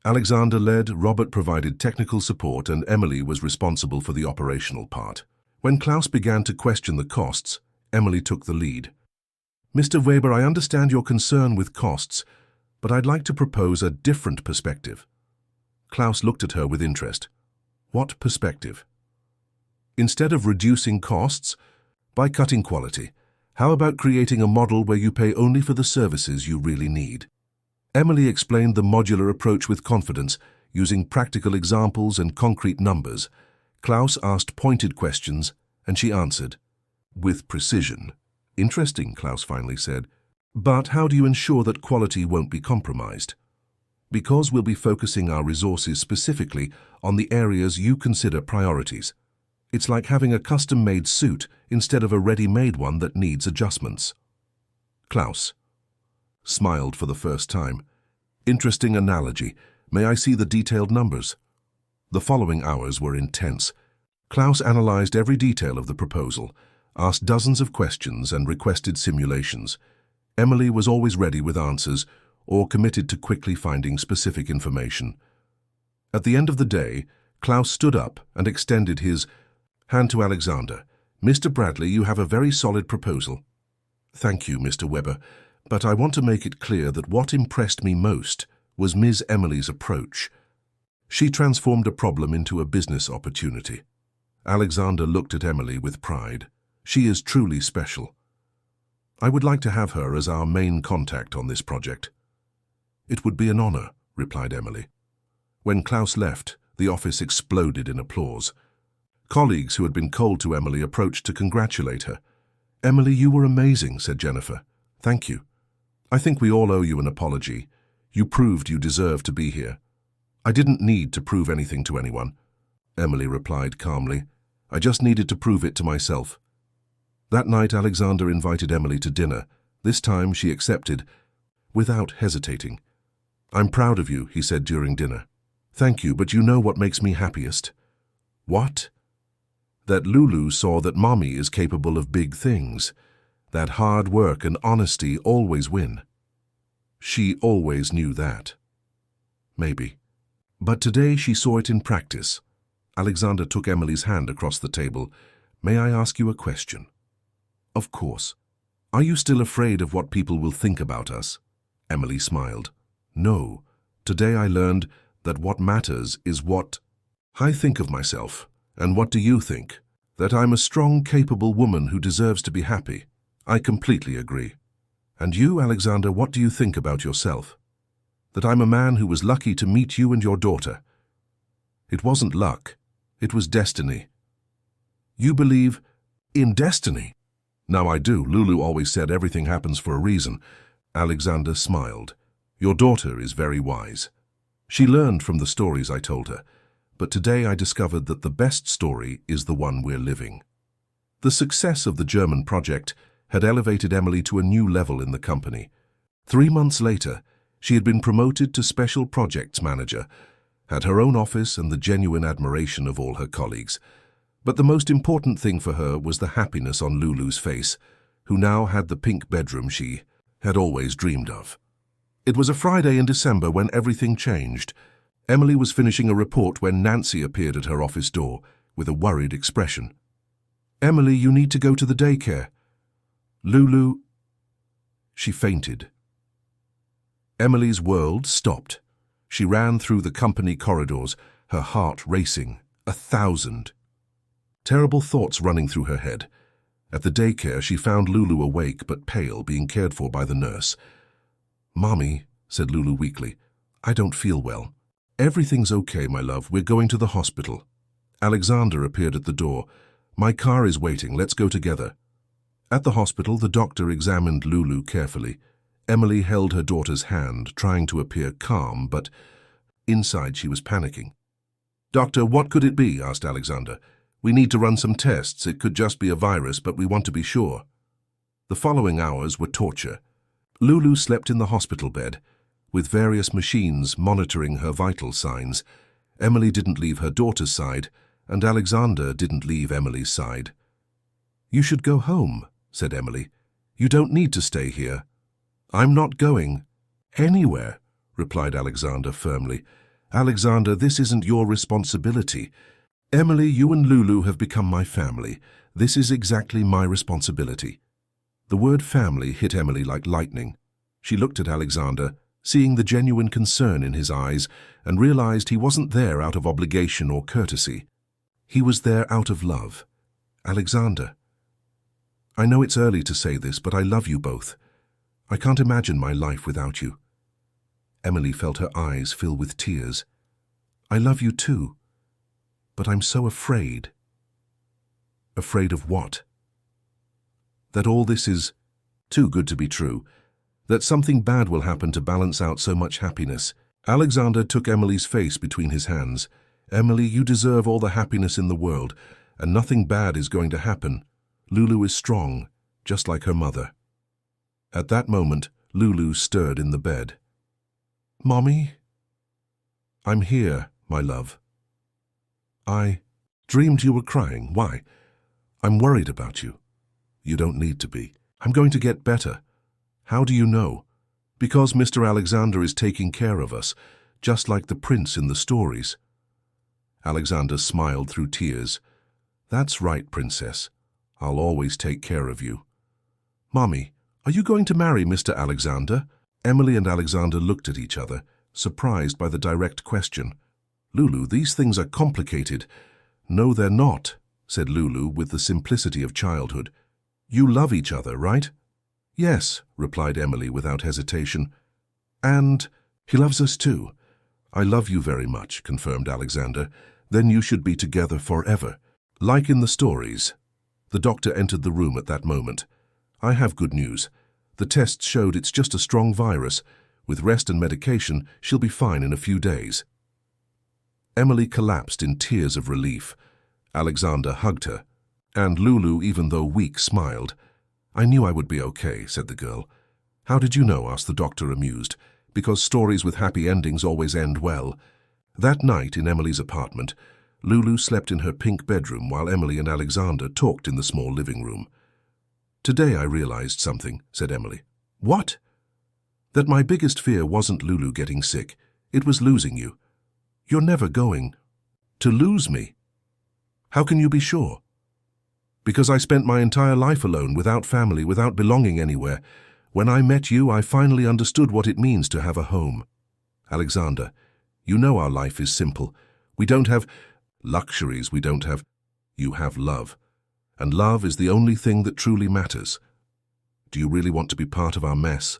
Speaker 1: Alexander led, Robert provided technical support, and Emily was responsible for the operational part. When Klaus began to question the costs, Emily took the lead. "Mr. Weber, I understand your concern with costs, but I'd like to propose a different perspective." Klaus looked at her with interest. "What perspective?" "Instead of reducing costs, By cutting quality, how about creating a model where you pay only for the services you really need? Emily explained the modular approach with confidence, using practical examples and concrete numbers. Klaus asked pointed questions, and she answered with precision. Interesting, Klaus finally said. But how do you ensure that quality won't be compromised? Because we'll be focusing our resources specifically on the areas you consider priorities. It's like having a custom-made suit instead of a ready-made one that needs adjustments. Klaus smiled for the first time. Interesting analogy. May I see the detailed numbers? The following hours were intense. Klaus analyzed every detail of the proposal, asked dozens of questions and requested simulations. Emily was always ready with answers or committed to quickly finding specific information. At the end of the day, Klaus stood up and extended his hand to Alexander. Mr. Bradley, you have a very solid proposal. Thank you, Mr. Weber, but I want to make it clear that what impressed me most was Ms. Emily's approach. She transformed a problem into a business opportunity. Alexander looked at Emily with pride. She is truly special. I would like to have her as our main contact on this project. It would be an honor, replied Emily. When Klaus left, the office exploded in applause. Colleagues who had been cold to Emily approached to congratulate her. Emily, you were amazing, said Jennifer. Thank you. I think we all owe you an apology. You proved you deserved to be here. I didn't need to prove anything to anyone, Emily replied calmly. I just needed to prove it to myself. That night, Alexander invited Emily to dinner. This time she accepted, without hesitating. I'm proud of you, he said during dinner. Thank you, but you know what makes me happiest? What? That Lulu saw that Mommy is capable of big things, that hard work and honesty always win. She always knew that. Maybe. But today she saw it in practice. Alexander took Emily's hand across the table. May I ask you a question? Of course. Are you still afraid of what people will think about us? Emily smiled. No. Today I learned that what matters is what I think of myself. And what do you think? That I'm a strong, capable woman who deserves to be happy. I completely agree. And you, Alexander, what do you think about yourself? That I'm a man who was lucky to meet you and your daughter. It wasn't luck. It was destiny. You believe in destiny? Now I do. Lulu always said everything happens for a reason. Alexander smiled. Your daughter is very wise. She learned from the stories I told her. But today I discovered that the best story is the one we're living. The success of the German project had elevated Emily to a new level in the company. 3 months later, she had been promoted to Special Projects Manager, had her own office and the genuine admiration of all her colleagues. But the most important thing for her was the happiness on Lulu's face, who now had the pink bedroom she had always dreamed of. It was a Friday in December when everything changed. Emily was finishing a report when Nancy appeared at her office door with a worried expression. Emily, you need to go to the daycare. Lulu. She fainted. Emily's world stopped. She ran through the company corridors, her heart racing, 1,000. Terrible thoughts running through her head. At the daycare, she found Lulu awake but pale, being cared for by the nurse. Mommy, said Lulu weakly, I don't feel well. Everything's okay, my love. We're going to the hospital. Alexander appeared at the door. My car is waiting. Let's go together. At the hospital, the doctor examined Lulu carefully. Emily held her daughter's hand, trying to appear calm, but inside she was panicking. Doctor, what could it be? Asked Alexander. We need to run some tests. It could just be a virus, but we want to be sure. The following hours were torture. Lulu slept in the hospital bed, with various machines monitoring her vital signs. Emily didn't leave her daughter's side, and Alexander didn't leave Emily's side. You should go home, said Emily. You don't need to stay here. I'm not going anywhere, replied Alexander firmly. Alexander, this isn't your responsibility. Emily, you and Lulu have become my family. This is exactly my responsibility. The word family hit Emily like lightning. She looked at Alexander, seeing the genuine concern in his eyes, and realized he wasn't there out of obligation or courtesy. He was there out of love. Alexander. I know it's early to say this, but I love you both. I can't imagine my life without you." Emily felt her eyes fill with tears. "I love you too, but I'm so afraid." "Afraid of what?" "That all this is too good to be true. That something bad will happen to balance out so much happiness." Alexander took Emily's face between his hands. "Emily, you deserve all the happiness in the world, and nothing bad is going to happen. Lulu is strong, just like her mother." At that moment, Lulu stirred in the bed. "Mommy?" "I'm here, my love." "I dreamed you were crying. Why?" "I'm worried about you." "You don't need to be. I'm going to get better." "How do you know?" "Because Mr. Alexander is taking care of us, just like the prince in the stories." Alexander smiled through tears. "That's right, princess. I'll always take care of you." "Mommy, are you going to marry Mr. Alexander?" Emily and Alexander looked at each other, surprised by the direct question. "Lulu, these things are complicated." "No, they're not," said Lulu with the simplicity of childhood. "You love each other, right?" "Yes," replied Emily without hesitation. "And he loves us too." "I love you very much," confirmed Alexander. "Then you should be together forever, like in the stories." The doctor entered the room at that moment. "I have good news. The tests showed it's just a strong virus. With rest and medication, she'll be fine in a few days." Emily collapsed in tears of relief. Alexander hugged her, and Lulu, even though weak, smiled. "I knew I would be okay," said the girl. "How did you know?" asked the doctor, amused. "Because stories with happy endings always end well." That night in Emily's apartment, Lulu slept in her pink bedroom while Emily and Alexander talked in the small living room. "Today I realized something," said Emily. "What?" "That my biggest fear wasn't Lulu getting sick. It was losing you. You're never going to lose me." "How can you be sure?" "Because I spent my entire life alone, without family, without belonging anywhere. When I met you, I finally understood what it means to have a home. Alexander, you know our life is simple. We don't have luxuries, we don't have... You have love. And love is the only thing that truly matters. Do you really want to be part of our mess?"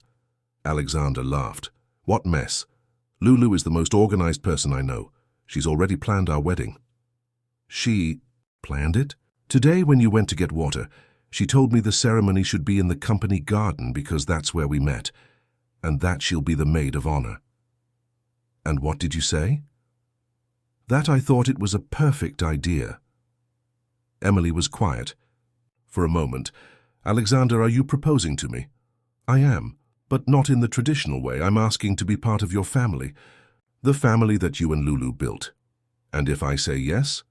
Speaker 1: Alexander laughed. "What mess? Lulu is the most organized person I know. She's already planned our wedding." "She planned it?" "Today, when you went to get water, she told me the ceremony should be in the company garden because that's where we met, and that she'll be the maid of honor." "And what did you say?" "That I thought it was a perfect idea." Emily was quiet. For a moment. "Alexander, are you proposing to me?" "I am, but not in the traditional way. I'm asking to be part of your family, the family that you and Lulu built. And if I say yes,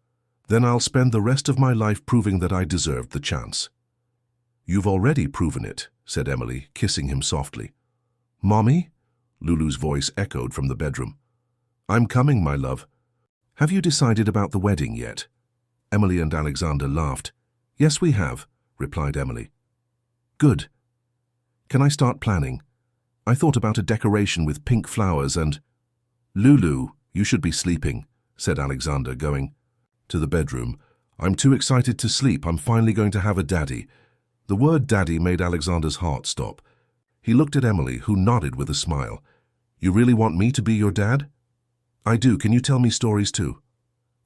Speaker 1: then I'll spend the rest of my life proving that I deserved the chance." "You've already proven it," said Emily, kissing him softly. "Mommy?" Lulu's voice echoed from the bedroom. "I'm coming, my love." "Have you decided about the wedding yet?" Emily and Alexander laughed. "Yes, we have," replied Emily. "Good. Can I start planning? I thought about a decoration with pink flowers and—" "Lulu, you should be sleeping," said Alexander, going to the bedroom. "I'm too excited to sleep. I'm finally going to have a daddy." The word daddy made Alexander's heart stop. He looked at Emily, who nodded with a smile. "You really want me to be your dad?" "I do. Can you tell me stories too?"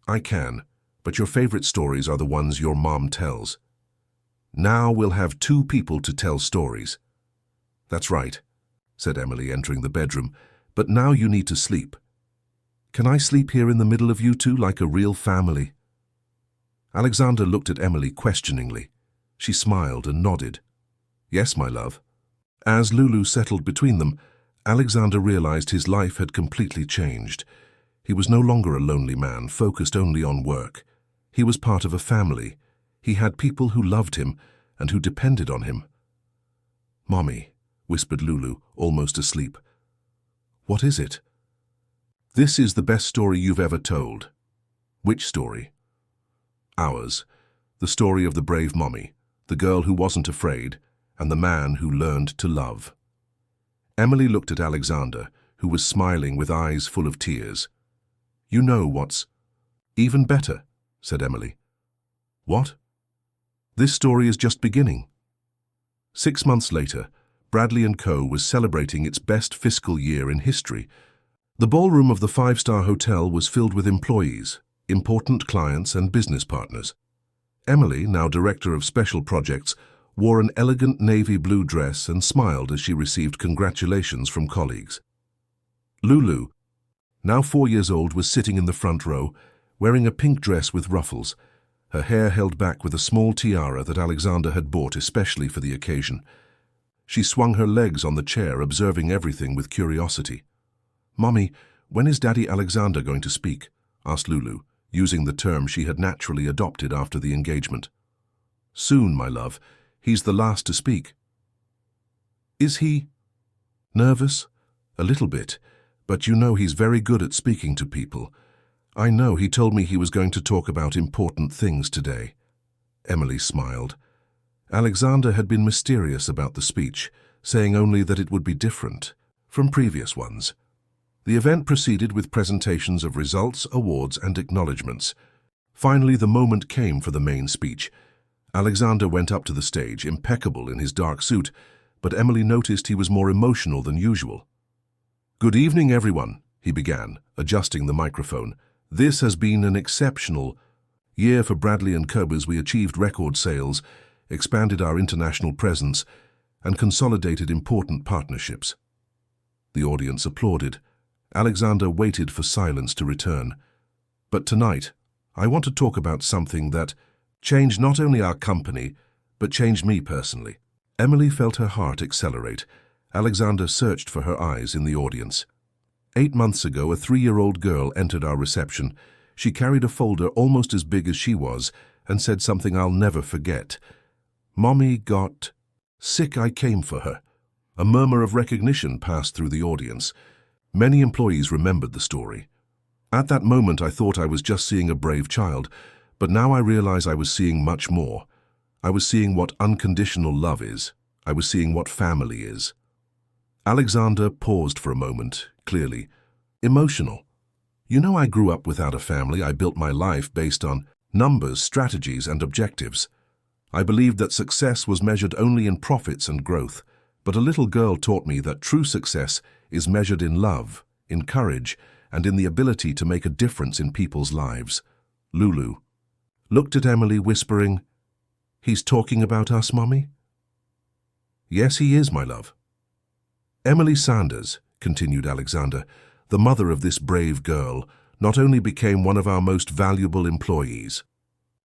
Speaker 1: "I can, but your favorite stories are the ones your mom tells." "Now we'll have two people to tell stories." "That's right," said Emily, entering the bedroom. "But now you need to sleep." "Can I sleep here in the middle of you two like a real family?" Alexander looked at Emily questioningly. She smiled and nodded. "Yes, my love." As Lulu settled between them, Alexander realized his life had completely changed. He was no longer a lonely man, focused only on work. He was part of a family. He had people who loved him and who depended on him. "Mommy," whispered Lulu, almost asleep. "What is it?" "This is the best story you've ever told." "Which story?" "Ours. The story of the brave mommy, the girl who wasn't afraid, and the man who learned to love." Emily looked at Alexander, who was smiling with eyes full of tears. "You know what's even better," said Emily. "What?" "This story is just beginning. 6 months later, Bradley & Co. was celebrating its best fiscal year in history. The ballroom of the five-star hotel was filled with employees, important clients and business partners. Emily, now director of special projects, wore an elegant navy blue dress and smiled as she received congratulations from colleagues. Lulu, now 4 years old, was sitting in the front row, wearing a pink dress with ruffles, her hair held back with a small tiara that Alexander had bought especially for the occasion. She swung her legs on the chair, observing everything with curiosity. "Mommy, when is Daddy Alexander going to speak?" asked Lulu, using the term she had naturally adopted after the engagement. "Soon, my love. He's the last to speak." "Is he nervous?" "A little bit, but you know he's very good at speaking to people. I know, he told me he was going to talk about important things today." Emily smiled. Alexander had been mysterious about the speech, saying only that it would be different from previous ones. The event proceeded with presentations of results, awards, and acknowledgements. Finally, the moment came for the main speech. Alexander went up to the stage, impeccable in his dark suit, but Emily noticed he was more emotional than usual. "Good evening, everyone," he began, adjusting the microphone. "This has been an exceptional year for Bradley & Co. as we achieved record sales, expanded our international presence, and consolidated important partnerships." The audience applauded. Alexander waited for silence to return. "But tonight, I want to talk about something that changed not only our company, but changed me personally." Emily felt her heart accelerate. Alexander searched for her eyes in the audience. 8 months ago, a 3-year-old girl entered our reception. She carried a folder almost as big as she was and said something I'll never forget. "Mommy got sick. I came for her." A murmur of recognition passed through the audience. Many employees remembered the story. At that moment, I thought I was just seeing a brave child, but now I realize I was seeing much more. I was seeing what unconditional love is. I was seeing what family is. Alexander paused for a moment, clearly emotional. "You know, I grew up without a family. I built my life based on numbers, strategies, and objectives. I believed that success was measured only in profits and growth, but a little girl taught me that true success is measured in love, in courage, and in the ability to make a difference in people's lives." Lulu looked at Emily, whispering, "He's talking about us, Mommy?" "Yes, he is, my love." "Emily Sanders," continued Alexander, "the mother of this brave girl, not only became one of our most valuable employees.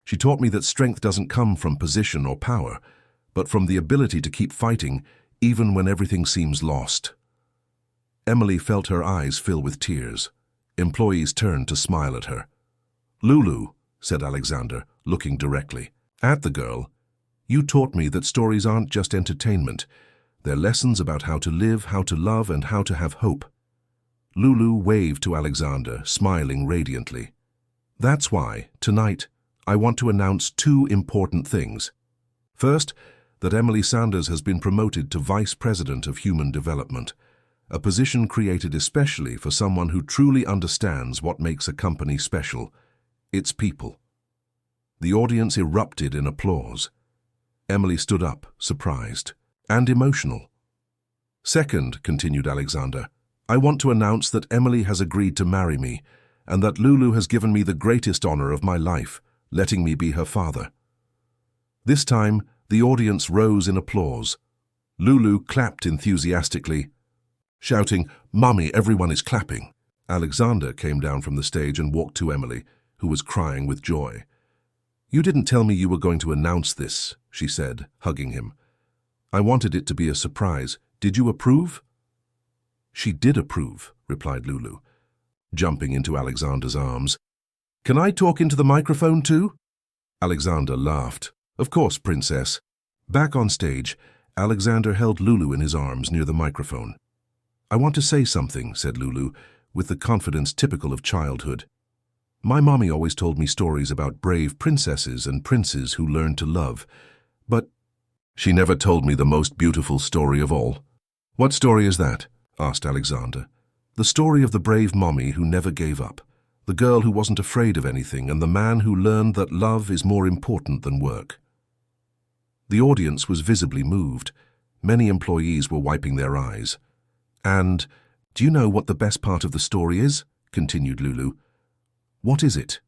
Speaker 1: She taught me that strength doesn't come from position or power, but from the ability to keep fighting even when everything seems lost." Emily felt her eyes fill with tears. Employees turned to smile at her. "Lulu," said Alexander, looking directly at the girl, "you taught me that stories aren't just entertainment. They're lessons about how to live, how to love, and how to have hope." Lulu waved to Alexander, smiling radiantly. "That's why, tonight, I want to announce 2 important things. First, that Emily Sanders has been promoted to Vice President of Human Development, a position created especially for someone who truly understands what makes a company special: its people." The audience erupted in applause. Emily stood up, surprised and emotional. "Second," continued Alexander, "I want to announce that Emily has agreed to marry me, and that Lulu has given me the greatest honor of my life, letting me be her father." This time, the audience rose in applause. Lulu clapped enthusiastically, shouting, "Mommy, everyone is clapping." Alexander came down from the stage and walked to Emily, who was crying with joy. "You didn't tell me you were going to announce this," she said, hugging him. "I wanted it to be a surprise. Did you approve?" "She did approve," replied Lulu, jumping into Alexander's arms. "Can I talk into the microphone too?" Alexander laughed. "Of course, princess." Back on stage, Alexander held Lulu in his arms near the microphone. "I want to say something," said Lulu, with the confidence typical of childhood. "My mommy always told me stories about brave princesses and princes who learned to love, but she never told me the most beautiful story of all." "What story is that?" asked Alexander. "The story of the brave mommy who never gave up, the girl who wasn't afraid of anything, and the man who learned that love is more important than work." The audience was visibly moved. Many employees were wiping their eyes. "And do you know what the best part of the story is?" continued Lulu. "What is it?"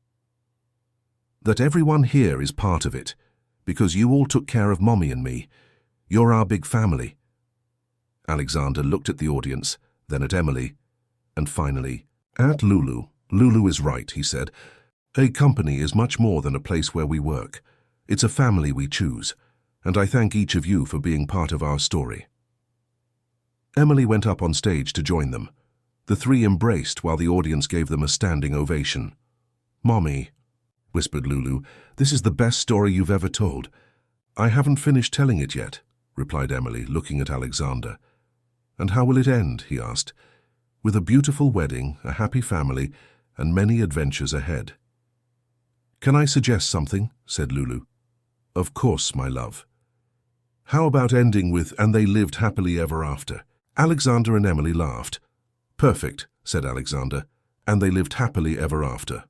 Speaker 1: "That everyone here is part of it, because you all took care of Mommy and me. You're our big family." Alexander looked at the audience, then at Emily, and finally at Lulu. "Lulu is right," he said. "A company is much more than a place where we work. It's a family we choose, and I thank each of you for being part of our story." Emily went up on stage to join them. The three embraced while the audience gave them a standing ovation. "Mommy," whispered Lulu, "this is the best story you've ever told." "I haven't finished telling it yet," replied Emily, looking at Alexander. "And how will it end?" he asked. "With a beautiful wedding, a happy family, and many adventures ahead." "Can I suggest something?" said Lulu. "Of course, my love." "How about ending with, and they lived happily ever after?" Alexander and Emily laughed. "Perfect," said Alexander, "and they lived happily ever after."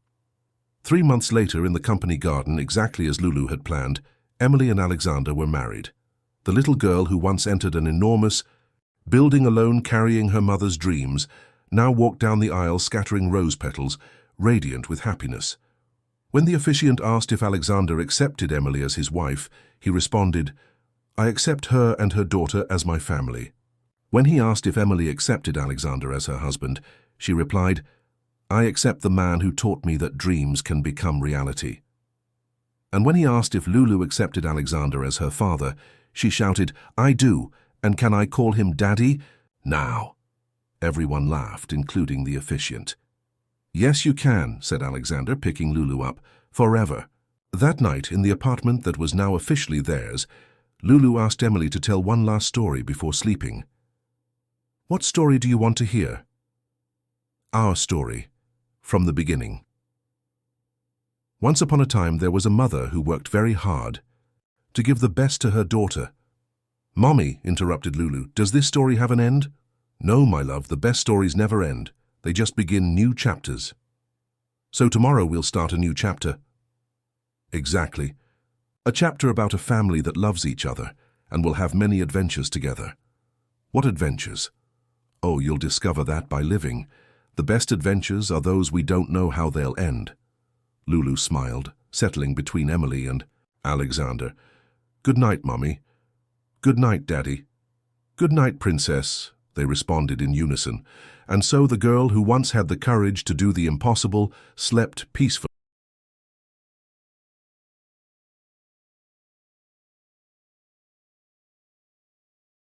Speaker 1: 3 months later, in the company garden, exactly as Lulu had planned, Emily and Alexander were married. The little girl who once entered an enormous building alone carrying her mother's dreams now walked down the aisle scattering rose petals, radiant with happiness. When the officiant asked if Alexander accepted Emily as his wife, he responded, "I accept her and her daughter as my family." When he asked if Emily accepted Alexander as her husband, she replied, "I accept the man who taught me that dreams can become reality." And when he asked if Lulu accepted Alexander as her father, she shouted, "I do, and can I call him Daddy now?" Everyone laughed, including the officiant. "Yes, you can," said Alexander, picking Lulu up, "forever." That night, in the apartment that was now officially theirs, Lulu asked Emily to tell one last story before sleeping. "What story do you want to hear?" "Our story, from the beginning." Once upon a time, there was a mother who worked very hard to give the best to her daughter. "Mommy," interrupted Lulu, "does this story have an end?" "No, my love, the best stories never end. They just begin new chapters." "So tomorrow we'll start a new chapter." "Exactly. A chapter about a family that loves each other and will have many adventures together." "What adventures?" "Oh, you'll discover that by living. The best adventures are those we don't know how they'll end." Lulu smiled, settling between Emily and Alexander. "Good night, Mommy." "Good night, Daddy." "Good night, Princess," they responded in unison. And so the girl who once had the courage to do the impossible slept peacefully.